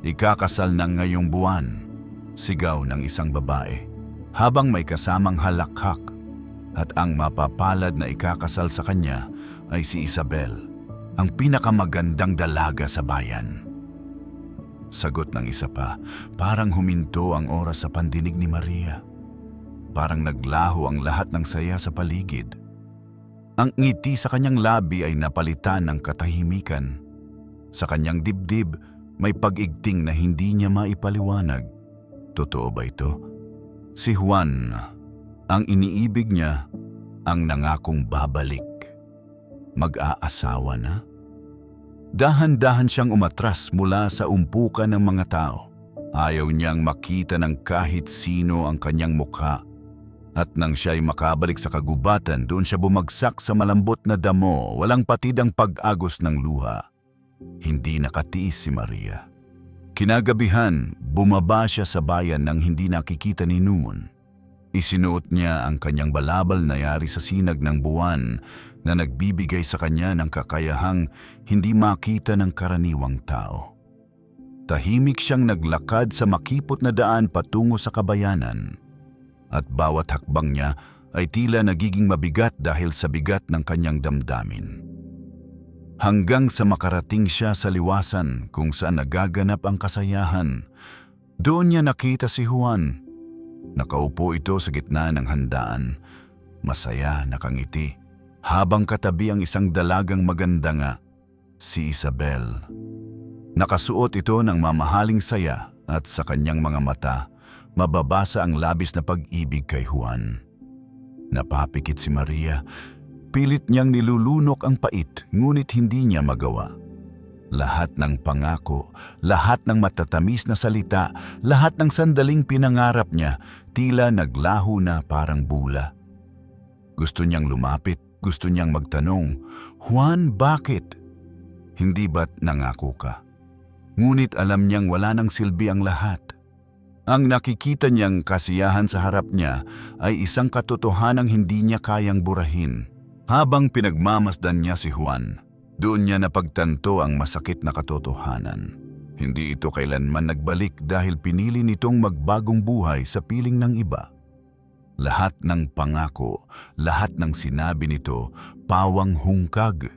ikakasal ng ngayong buwan, sigaw ng isang babae, habang may kasamang halakhak, at ang mapapalad na ikakasal sa kanya ay si Isabel, ang pinakamagandang dalaga sa bayan. Sagot ng isa pa, parang huminto ang oras sa pandinig ni Maria. Parang naglaho ang lahat ng saya sa paligid. Ang ngiti sa kanyang labi ay napalitan ng katahimikan. Sa kanyang dibdib, May pag-igting na hindi niya maipaliwanag. Totoo ba ito? Si Juan, ang iniibig niya, ang nangakong babalik. Mag-aasawa na? Dahan-dahan siyang umatras mula sa umpukan ng mga tao. Ayaw niyang makita ng kahit sino ang kanyang mukha. At nang siya'y makabalik sa kagubatan, doon siya bumagsak sa malambot na damo, walang patid ang pag-agos ng luha. Hindi nakatiis si Maria. Kinagabihan, bumaba siya sa bayan nang hindi nakikita ni Noon. Isinuot niya ang kanyang balabal na yari sa sinag ng buwan na nagbibigay sa kanya ng kakayahang hindi makita ng karaniwang tao. Tahimik siyang naglakad sa makipot na daan patungo sa kabayanan. At bawat hakbang niya ay tila nagiging mabigat dahil sa bigat ng kanyang damdamin. Hanggang sa makarating siya sa liwasan kung saan nagaganap ang kasayahan, doon niya nakita si Juan. Nakaupo ito sa gitna ng handaan, masaya, nakangiti, habang katabi ang isang dalagang maganda nga, si Isabel. Nakasuot ito ng mamahaling saya at sa kanyang mga mata, mababasa ang labis na pag-ibig kay Juan. Napapikit si Maria, pilit niyang nilulunok ang pait, ngunit hindi niya magawa. Lahat ng pangako, lahat ng matatamis na salita, lahat ng sandaling pinangarap niya, tila naglaho na parang bula. Gusto niyang lumapit, gusto niyang magtanong, "Juan, bakit? Hindi ba't nangako ka?" Ngunit alam niyang wala nang silbi ang lahat. Ang nakikita niyang kasiyahan sa harap niya ay isang katotohanang hindi niya kayang burahin. Habang pinagmamasdan niya si Juan, doon niya napagtanto ang masakit na katotohanan. Hindi ito kailanman nagbalik dahil pinili nitong magbagong buhay sa piling ng iba. Lahat ng pangako, lahat ng sinabi nito, pawang hungkag.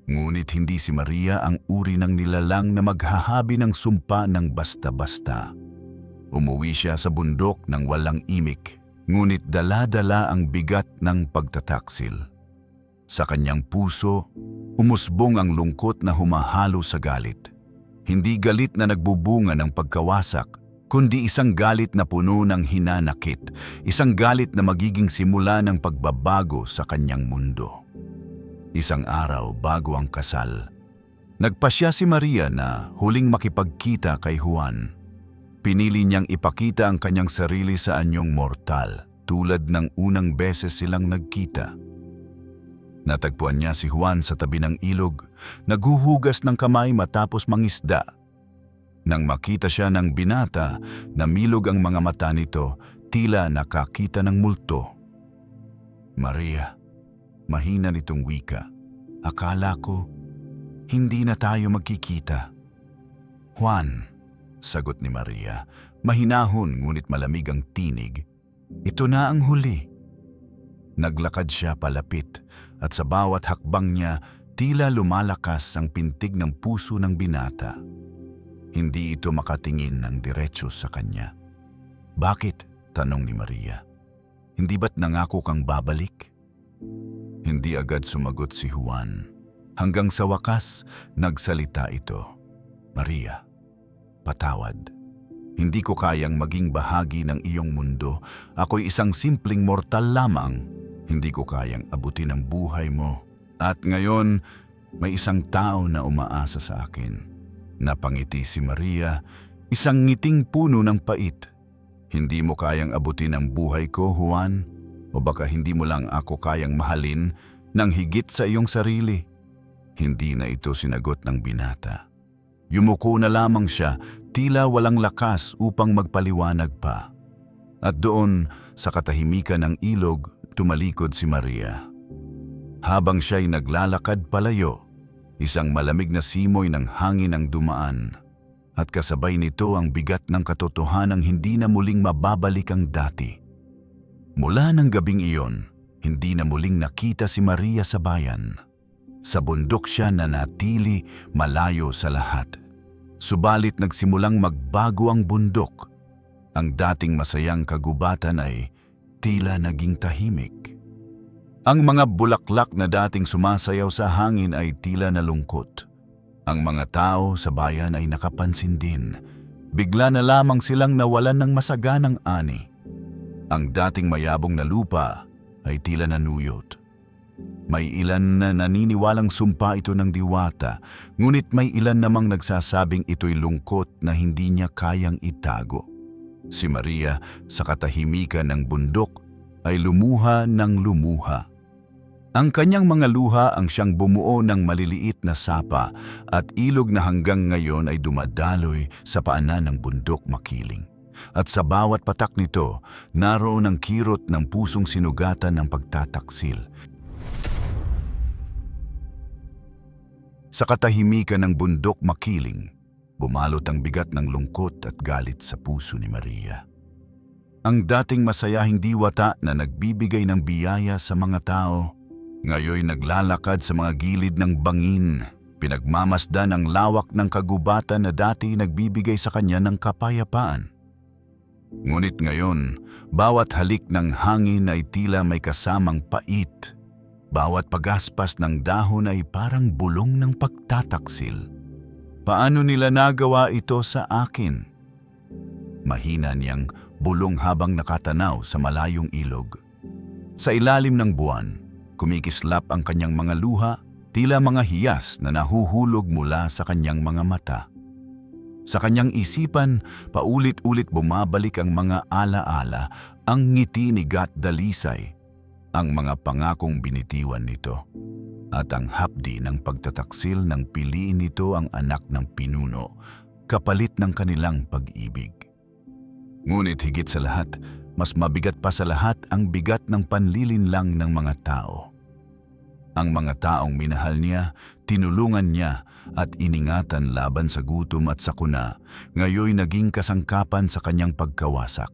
Ngunit hindi si Maria ang uri ng nilalang na maghahabi ng sumpa ng basta-basta. Umuwi siya sa bundok ng walang imik, ngunit dala-dala ang bigat ng pagtataksil. Sa kanyang puso, umusbong ang lungkot na humahalo sa galit. Hindi galit na nagbubunga ng pagkawasak, kundi isang galit na puno ng hinanakit, isang galit na magiging simula ng pagbabago sa kanyang mundo. Isang araw bago ang kasal, nagpasya si Maria na huling makipagkita kay Juan. Pinili niyang ipakita ang kanyang sarili sa anyong mortal, tulad ng unang beses silang nagkita. Natagpuan niya si Juan sa tabi ng ilog, naghuhugas ng kamay matapos mangisda. Nang makita siya ng binata, namilog ang mga mata nito, tila nakakita ng multo. "Maria," mahina nitong wika, "akala ko, hindi na tayo magkikita." "Juan," sagot ni Maria, mahinahon ngunit malamig ang tinig, "ito na ang huli." Naglakad siya palapit at sa bawat hakbang niya tila lumalakas ang pintig ng puso ng binata. Hindi ito makatingin ng diretso sa kanya. "Bakit?" tanong ni Maria. "Hindi ba't nangako kang babalik?" Hindi agad sumagot si Juan. Hanggang sa wakas, nagsalita ito. "Maria, patawad. Hindi ko kayang maging bahagi ng iyong mundo. Ako'y isang simpleng mortal lamang. Hindi ko kayang abutin ang buhay mo. At ngayon, may isang tao na umaasa sa akin." Napangiti si Maria, isang ngiting puno ng pait. "Hindi mo kayang abutin ang buhay ko, Juan? O baka hindi mo lang ako kayang mahalin ng higit sa iyong sarili?" Hindi na ito sinagot ng binata. Yumuko na lamang siya, tila walang lakas upang magpaliwanag pa. At doon, sa katahimikan ng ilog, tumalikod si Maria. Habang siya'y naglalakad palayo, isang malamig na simoy ng hangin ang dumaan. At kasabay nito ang bigat ng katotohanang hindi na muling mababalik ang dati. Mula ng gabing iyon, hindi na muling nakita si Maria sa bayan. Sa bundok siya nanatili, malayo sa lahat. Subalit nagsimulang magbago ang bundok. Ang dating masayang kagubatan ay tila naging tahimik. Ang mga bulaklak na dating sumasayaw sa hangin ay tila nalungkot. Ang mga tao sa bayan ay nakapansin din. Bigla na lamang silang nawalan ng masaganang ani. Ang dating mayabong na lupa ay tila nanuyot. May ilan na naniniwalang sumpa ito ng diwata, ngunit may ilan namang nagsasabing ito'y lungkot na hindi niya kayang itago. Si Maria, sa katahimikan ng bundok, ay lumuha ng lumuha. Ang kanyang mga luha ang siyang bumuo ng maliliit na sapa at ilog na hanggang ngayon ay dumadaloy sa paanan ng bundok Makiling. At sa bawat patak nito, naroon ang kirot ng pusong sinugatan ng pagtataksil. Sa katahimikan ng bundok Makiling, bumalot ang bigat ng lungkot at galit sa puso ni Maria. Ang dating masayahing diwata na nagbibigay ng biyaya sa mga tao, ngayon naglalakad sa mga gilid ng bangin, pinagmamasdan ang lawak ng kagubatan na dati nagbibigay sa kanya ng kapayapaan. Ngunit ngayon, bawat halik ng hangin ay tila may kasamang pait. Bawat pagaspas ng dahon ay parang bulong ng pagtataksil. Paano nila nagawa ito sa akin? Mahina niyang bulong habang nakatanaw sa malayong ilog. Sa ilalim ng buwan, kumikislap ang kanyang mga luha, tila mga hiyas na nahuhulog mula sa kanyang mga mata. Sa kanyang isipan, paulit-ulit bumabalik ang mga alaala, ang ngiti ni Gat Dalisay, ang mga pangakong binitiwan nito, at ang hapdi ng pagtataksil ng piliin nito ang anak ng pinuno, kapalit ng kanilang pag-ibig. Ngunit higit sa lahat, mas mabigat pa sa lahat ang bigat ng panlilinlang ng mga tao. Ang mga taong minahal niya, tinulungan niya at iningatan laban sa gutom at sakuna, ngayon naging kasangkapan sa kanyang pagkawasak.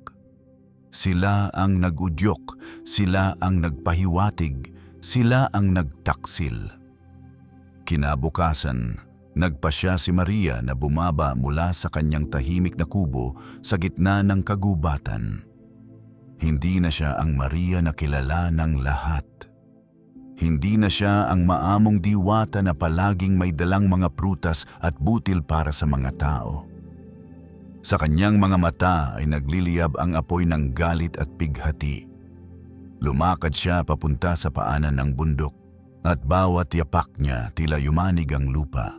Sila ang nagudyok, sila ang nagpahiwatig, sila ang nagtaksil. Kinabukasan, nagpasya si Maria na bumaba mula sa kanyang tahimik na kubo sa gitna ng kagubatan. Hindi na siya ang Maria na kilala ng lahat. Hindi na siya ang maamong diwata na palaging may dalang mga prutas at butil para sa mga tao. Sa kanyang mga mata ay nagliliyab ang apoy ng galit at pighati. Lumakad siya papunta sa paanan ng bundok at bawat yapak niya tila yumanig ang lupa.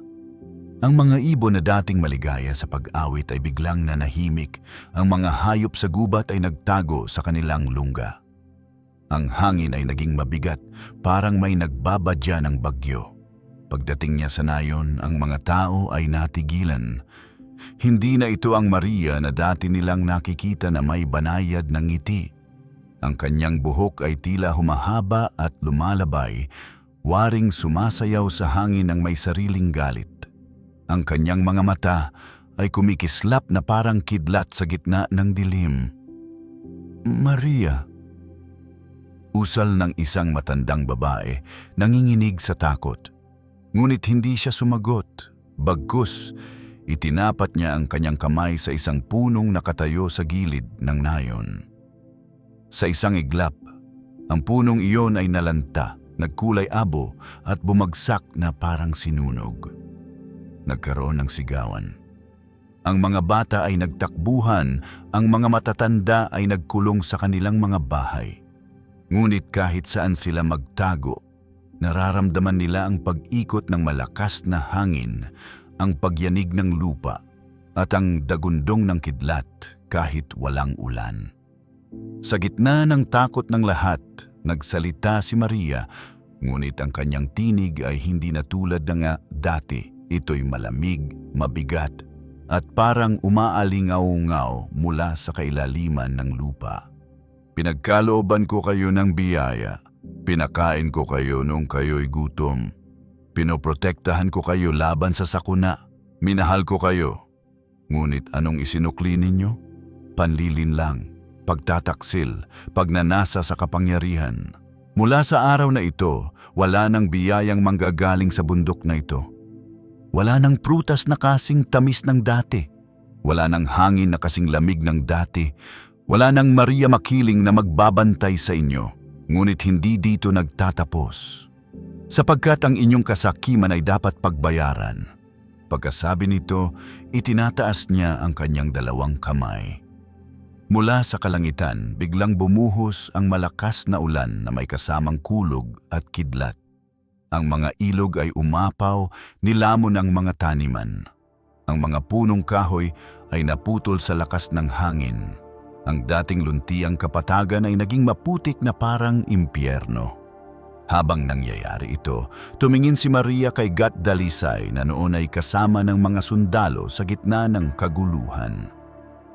Ang mga ibon na dating maligaya sa pag-awit ay biglang nanahimik. Ang mga hayop sa gubat ay nagtago sa kanilang lungga. Ang hangin ay naging mabigat, parang may nagbabadya ng bagyo. Pagdating niya sa nayon, ang mga tao ay natigilan. Hindi na ito ang Maria na dati nilang nakikita na may banayad ng ngiti. Ang kanyang buhok ay tila humahaba at lumalabay, waring sumasayaw sa hangin ng may sariling galit. Ang kanyang mga mata ay kumikislap na parang kidlat sa gitna ng dilim. Maria. Usal ng isang matandang babae, nanginginig sa takot. Ngunit hindi siya sumagot. Bagkus, itinapat niya ang kanyang kamay sa isang punong nakatayo sa gilid ng nayon. Sa isang iglap, ang punong iyon ay nalanta, nagkulay abo at bumagsak na parang sinunog. Nagkaroon ng sigawan. Ang mga bata ay nagtakbuhan, ang mga matatanda ay nagkulong sa kanilang mga bahay. Ngunit kahit saan sila magtago, nararamdaman nila ang pag-ikot ng malakas na hangin, ang pagyanig ng lupa, at ang dagundong ng kidlat kahit walang ulan. Sa gitna ng takot ng lahat, nagsalita si Maria, ngunit ang kanyang tinig ay hindi na tulad ng dati. Ito'y malamig, mabigat, at parang umaalingaw-ngaw mula sa kailaliman ng lupa. Pinagkalooban ko kayo ng biyaya, pinakain ko kayo nung kayo'y gutom, pinoprotektahan ko kayo laban sa sakuna, minahal ko kayo. Ngunit anong isinukli ninyo? Panlilinlang, pagtataksil, pagnanasa sa kapangyarihan. Mula sa araw na ito, wala nang biyayang manggagaling sa bundok na ito. Wala nang prutas na kasing tamis ng dati. Wala nang hangin na kasing lamig ng dati. Wala nang Maria Makiling na magbabantay sa inyo, ngunit hindi dito nagtatapos. Sapagkat ang inyong kasakiman ay dapat pagbayaran. Pagkasabi nito, itinataas niya ang kanyang dalawang kamay. Mula sa kalangitan, biglang bumuhos ang malakas na ulan na may kasamang kulog at kidlat. Ang mga ilog ay umapaw, nilamon ang mga taniman. Ang mga punong kahoy ay naputol sa lakas ng hangin. Ang dating luntiang kapatagan ay naging maputik na parang impyerno. Habang nangyayari ito, tumingin si Maria kay Gat Dalisay na noon ay kasama ng mga sundalo sa gitna ng kaguluhan.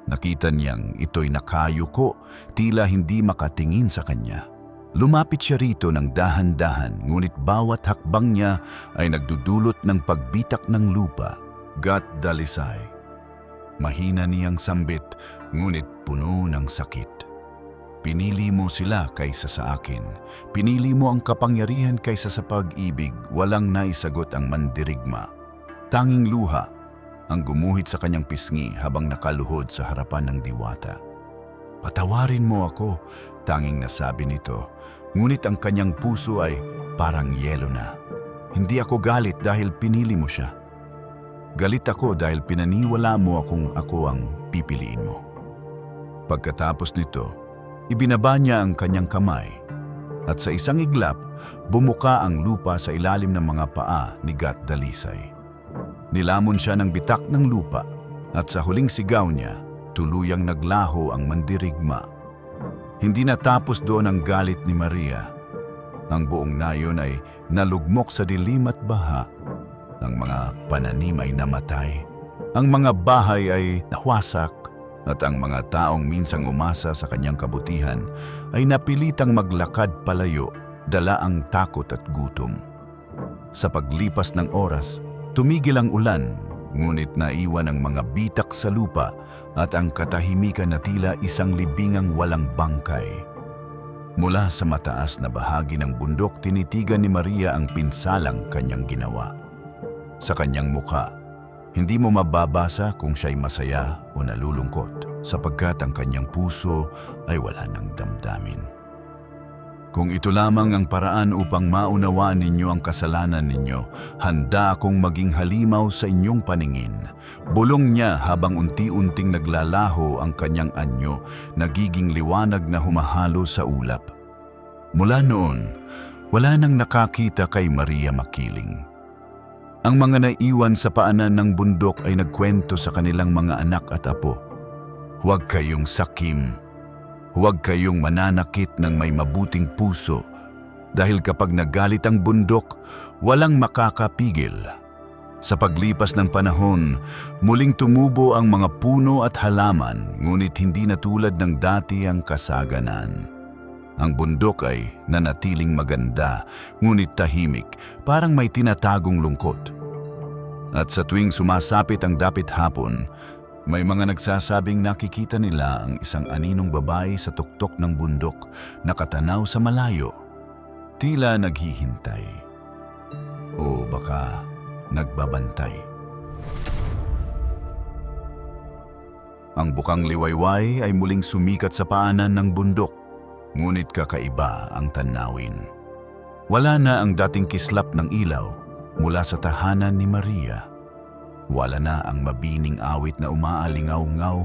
Nakita niyang ito'y nakayuko, tila hindi makatingin sa kanya. Lumapit siya rito ng dahan-dahan, ngunit bawat hakbang niya ay nagdudulot ng pagbitak ng lupa. Gat Dalisay. Mahina niyang sambit, ngunit puno ng sakit. Pinili mo sila kaysa sa akin. Pinili mo ang kapangyarihan kaysa sa pag-ibig. Walang naisagot ang mandirigma. Tanging luha ang gumuhit sa kanyang pisngi habang nakaluhod sa harapan ng diwata. Patawarin mo ako, tanging nasabi nito. Ngunit ang kanyang puso ay parang yelo na. Hindi ako galit dahil pinili mo siya. Galit ako dahil pinaniwala mo akong ako ang pipiliin mo. Pagkatapos nito, ibinaba niya ang kanyang kamay at sa isang iglap, bumuka ang lupa sa ilalim ng mga paa ni Gat Dalisay. Nilamon siya ng bitak ng lupa at sa huling sigaw niya, tuluyang naglaho ang mandirigma. Hindi natapos doon ang galit ni Maria. Ang buong nayon ay nalugmok sa dilim at baha. Ang mga pananim ay namatay. Ang mga bahay ay nawasak. At ang mga taong minsang umasa sa kanyang kabutihan ay napilitang maglakad palayo, dala ang takot at gutom. Sa paglipas ng oras, tumigil ang ulan, ngunit naiwan ang mga bitak sa lupa at ang katahimikan na tila isang libingang walang bangkay. Mula sa mataas na bahagi ng bundok, tinitigan ni Maria ang pinsalang kanyang ginawa. Sa kanyang mukha, hindi mo mababasa kung siya'y masaya o nalulungkot sapagkat ang kanyang puso ay wala ng damdamin. Kung ito lamang ang paraan upang maunawaan ninyo ang kasalanan ninyo, handa akong maging halimaw sa inyong paningin. Bulong niya habang unti-unting naglalaho ang kanyang anyo, nagiging liwanag na humahalo sa ulap. Mula noon, wala nang nakakita kay Maria makiling. Ang mga naiwan sa paanan ng bundok ay nagkwento sa kanilang mga anak at apo. Huwag kayong sakim. Huwag kayong mananakit ng may mabuting puso dahil kapag nagalit ang bundok, walang makakapigil. Sa paglipas ng panahon, muling tumubo ang mga puno at halaman, ngunit hindi na tulad ng dati ang kasaganan. Ang bundok ay nanatiling maganda, ngunit tahimik, parang may tinatagong lungkot. At sa tuwing sumasapit ang dapit hapon, may mga nagsasabing nakikita nila ang isang aninong babae sa tuktok ng bundok, nakatanaw sa malayo, tila naghihintay. O baka nagbabantay. Ang bukang liwayway ay muling sumikat sa paanan ng bundok, ngunit kakaiba ang tanawin. Wala na ang dating kislap ng ilaw mula sa tahanan ni Maria. Wala na ang mabining awit na umaalingaw-ngaw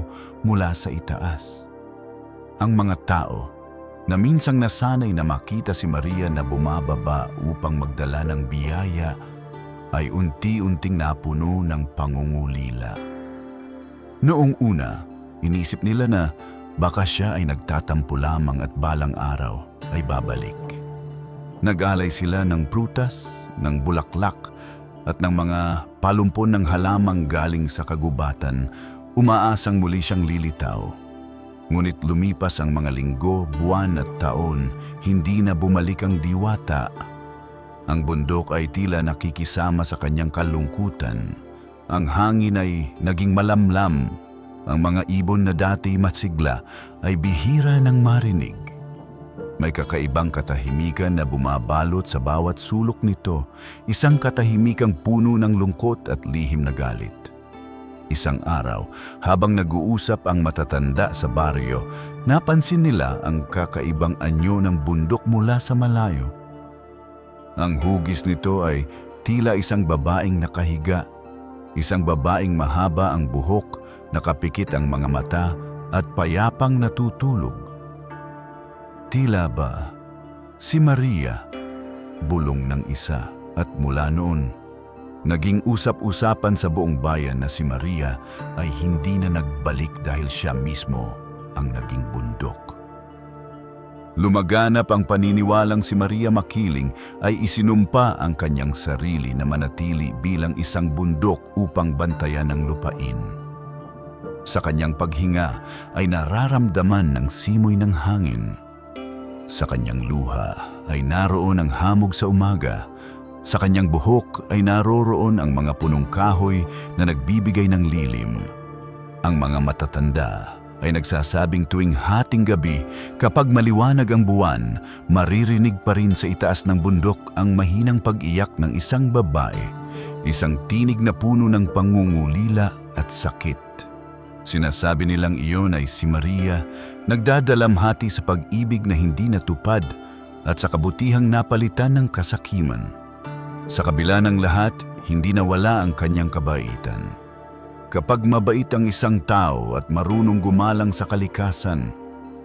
mula sa itaas. Ang mga tao na minsang nasanay na makita si Maria na bumababa upang magdala ng biyaya ay unti-unting napuno ng pangungulila. Noong una, inisip nila na baka siya ay nagtatampo lamang at balang araw ay babalik. Nag-alay sila ng prutas, ng bulaklak at ng mga palumpon ng halamang galing sa kagubatan, umaasang muli siyang lilitaw. Ngunit lumipas ang mga linggo, buwan at taon, hindi na bumalik ang diwata. Ang bundok ay tila nakikisama sa kanyang kalungkutan. Ang hangin ay naging malamlam. Ang mga ibon na dati masigla ay bihira ng marinig. May kakaibang katahimikan na bumabalot sa bawat sulok nito, isang katahimikang puno ng lungkot at lihim na galit. Isang araw, habang nag-uusap ang matatanda sa baryo, napansin nila ang kakaibang anyo ng bundok mula sa malayo. Ang hugis nito ay tila isang babaeng nakahiga. Isang babaeng mahaba ang buhok, nakapikit ang mga mata at payapang natutulog. Tila ba si Maria, bulong ng isa, at mula noon, naging usap-usapan sa buong bayan na si Maria ay hindi na nagbalik dahil siya mismo ang naging bundok. Lumaganap ang paniniwalang si Maria Makiling ay isinumpa ang kanyang sarili na manatili bilang isang bundok upang bantayan ang lupain. Sa kanyang paghinga ay nararamdaman ng simoy ng hangin. Sa kanyang luha ay naroon ang hamog sa umaga. Sa kanyang buhok ay naroroon ang mga punong kahoy na nagbibigay ng lilim. Ang mga matatanda ay nagsasabing tuwing hating gabi, kapag maliwanag ang buwan, maririnig pa rin sa itaas ng bundok ang mahinang pag-iyak ng isang babae, isang tinig na puno ng pangungulila at sakit. Sinasabi nilang iyon ay si Maria, nagdadalamhati sa pag-ibig na hindi natupad at sa kabutihang napalitan ng kasakiman. Sa kabila ng lahat, hindi nawala ang kanyang kabaitan. Kapag mabait ang isang tao at marunong gumalang sa kalikasan,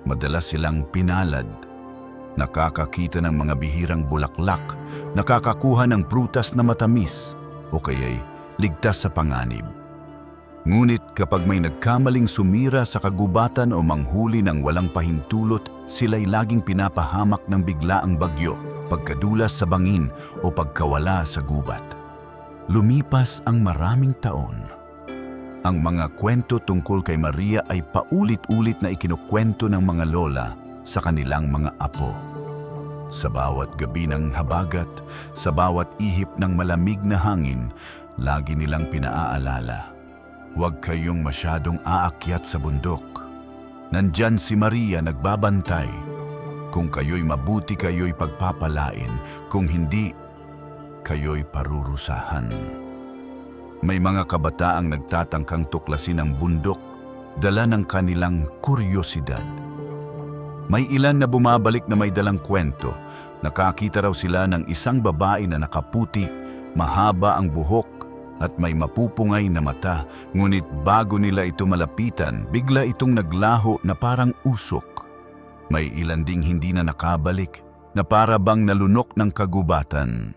madalas silang pinalad. Nakakakita ng mga bihirang bulaklak, nakakakuha ng prutas na matamis, o kaya'y ligtas sa panganib. Ngunit kapag may nagkamaling sumira sa kagubatan o manghuli ng walang pahintulot, sila'y laging pinapahamak ng biglaang bagyo, pagkadulas sa bangin o pagkawala sa gubat. Lumipas ang maraming taon. Ang mga kwento tungkol kay Maria ay paulit-ulit na ikinukwento ng mga lola sa kanilang mga apo. Sa bawat gabi ng habagat, sa bawat ihip ng malamig na hangin, lagi nilang pinaaalala. Huwag kayong masyadong aakyat sa bundok. Nandyan si Maria nagbabantay. Kung kayo'y mabuti, kayo'y pagpapalain. Kung hindi, kayo'y parurusahan. May mga kabataang nagtatangkang tuklasin ang bundok, dala ng kanilang kuryosidad. May ilan na bumabalik na may dalang kwento. Nakakita raw sila ng isang babae na nakaputi, mahaba ang buhok, at may mapupungay na mata, ngunit bago nila ito malapitan, bigla itong naglaho na parang usok. May ilan ding hindi na nakabalik, na para bang nalunok ng kagubatan.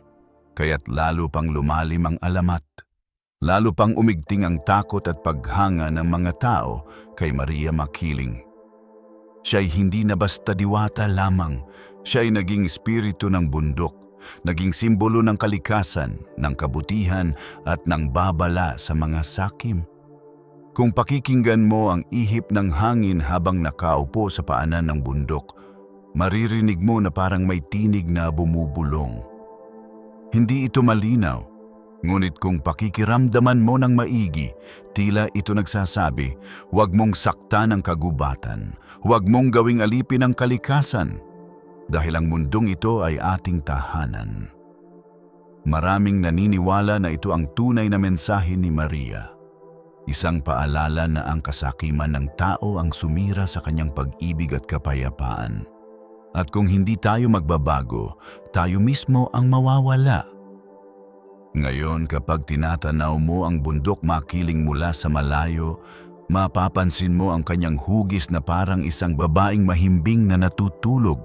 Kaya't lalo pang lumalim ang alamat. Lalo pang umigting ang takot at paghanga ng mga tao kay Maria Makiling. Siya'y hindi na basta diwata lamang, siya'y naging espiritu ng bundok. Naging simbolo ng kalikasan, ng kabutihan at ng babala sa mga sakim. Kung pakikinggan mo ang ihip ng hangin habang nakaupo sa paanan ng bundok, maririnig mo na parang may tinig na bumubulong. Hindi ito malinaw, ngunit kung pakikiramdaman mo ng maigi, tila ito nagsasabi, huwag mong saktan ang kagubatan, huwag mong gawing alipin ang kalikasan. Dahil ang mundong ito ay ating tahanan. Maraming naniniwala na ito ang tunay na mensahe ni Maria. Isang paalala na ang kasakiman ng tao ang sumira sa kanyang pag-ibig at kapayapaan. At kung hindi tayo magbabago, tayo mismo ang mawawala. Ngayon kapag tinatanaw mo ang bundok Makiling mula sa malayo, mapapansin mo ang kanyang hugis na parang isang babaeng mahimbing na natutulog.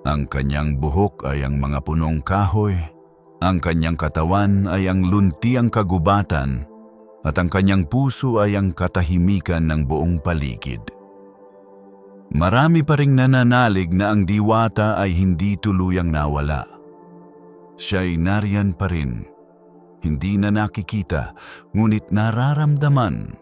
Ang kanyang buhok ay ang mga punong kahoy, ang kanyang katawan ay ang luntiang kagubatan, at ang kanyang puso ay ang katahimikan ng buong paligid. Marami pa ring nananalig na ang diwata ay hindi tuluyang nawala. Siya'y nariyan pa rin, hindi na nakikita, ngunit nararamdaman.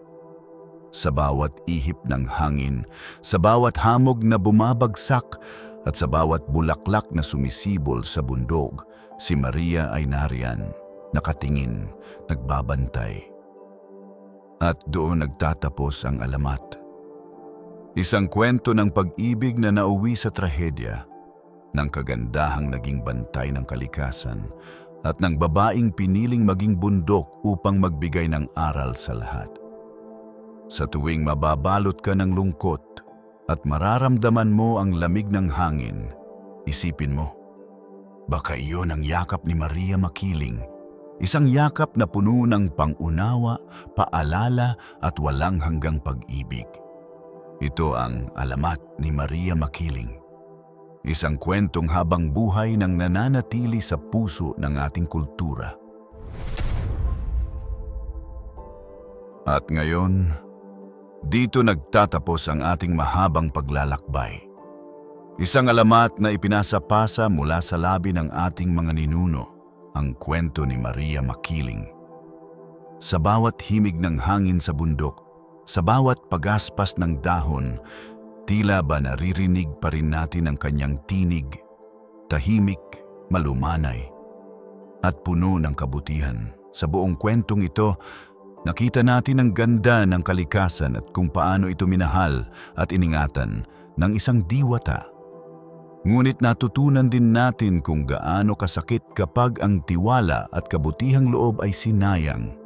Sa bawat ihip ng hangin, sa bawat hamog na bumabagsak, at sa bawat bulaklak na sumisibol sa bundok, si Maria ay nariyan, nakatingin, nagbabantay. At doon nagtatapos ang alamat. Isang kwento ng pag-ibig na nauwi sa trahedya, ng kagandahang naging bantay ng kalikasan, at ng babaeng piniling maging bundok upang magbigay ng aral sa lahat. Sa tuwing mababalot ka ng lungkot, at mararamdaman mo ang lamig ng hangin, isipin mo, baka iyon ang yakap ni Maria Makiling, Isang yakap na puno ng pangunawa, paalala at walang hanggang pag-ibig. Ito ang Alamat ni Maria Makiling. Isang kwentong habang buhay nang nananatili sa puso ng ating kultura. At ngayon, dito nagtatapos ang ating mahabang paglalakbay. Isang alamat na ipinasapasa mula sa labi ng ating mga ninuno, ang kwento ni Maria Makiling. Sa bawat himig ng hangin sa bundok, sa bawat pagaspas ng dahon, tila ba naririnig pa rin natin ang kanyang tinig, tahimik, malumanay, at puno ng kabutihan. Sa buong kwentong ito, nakita natin ang ganda ng kalikasan at kung paano ito minahal at iningatan ng isang diwata. Ngunit natutunan din natin kung gaano kasakit kapag ang tiwala at kabutihang loob ay sinayang.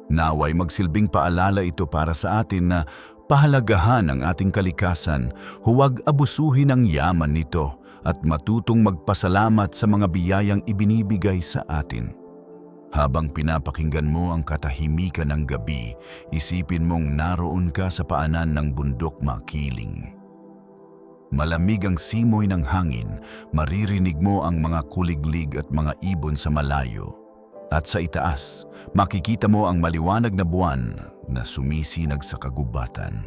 Naway magsilbing paalala ito para sa atin na pahalagahan ang ating kalikasan, huwag abusuhin ang yaman nito at matutong magpasalamat sa mga biyayang ibinibigay sa atin. Habang pinapakinggan mo ang katahimikan ng gabi, isipin mong naroon ka sa paanan ng bundok Makiling. Malamig ang simoy ng hangin, maririnig mo ang mga kuliglig at mga ibon sa malayo. At sa itaas, makikita mo ang maliwanag na buwan na sumisinag sa kagubatan.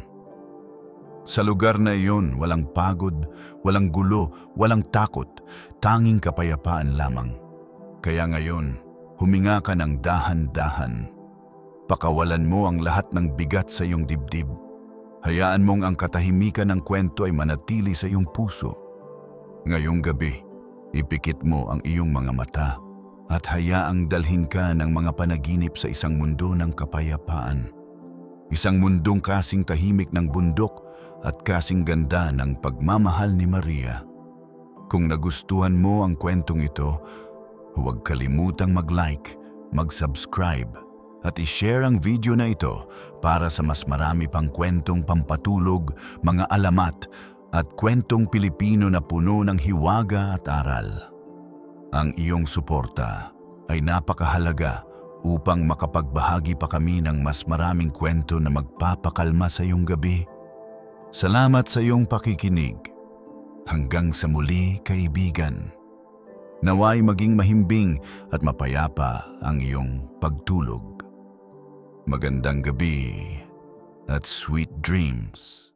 Sa lugar na iyon, walang pagod, walang gulo, walang takot, tanging kapayapaan lamang. Kaya ngayon, huminga ka ng dahan-dahan. Pakawalan mo ang lahat ng bigat sa iyong dibdib. Hayaan mong ang katahimikan ng kwento ay manatili sa iyong puso. Ngayong gabi, ipikit mo ang iyong mga mata at hayaang dalhin ka ng mga panaginip sa isang mundo ng kapayapaan. Isang mundong kasing tahimik ng bundok at kasing ganda ng pagmamahal ni Maria. Kung nagustuhan mo ang kwentong ito, huwag kalimutang mag-like, mag-subscribe, at i-share ang video na ito para sa mas marami pang kwentong pampatulog, mga alamat at kwentong Pilipino na puno ng hiwaga at aral. Ang iyong suporta ay napakahalaga upang makapagbahagi pa kami ng mas maraming kwento na magpapakalma sa iyong gabi. Salamat sa iyong pakikinig. Hanggang sa muli, kaibigan. Naway maging mahimbing at mapayapa ang iyong pagtulog. Magandang gabi at sweet dreams.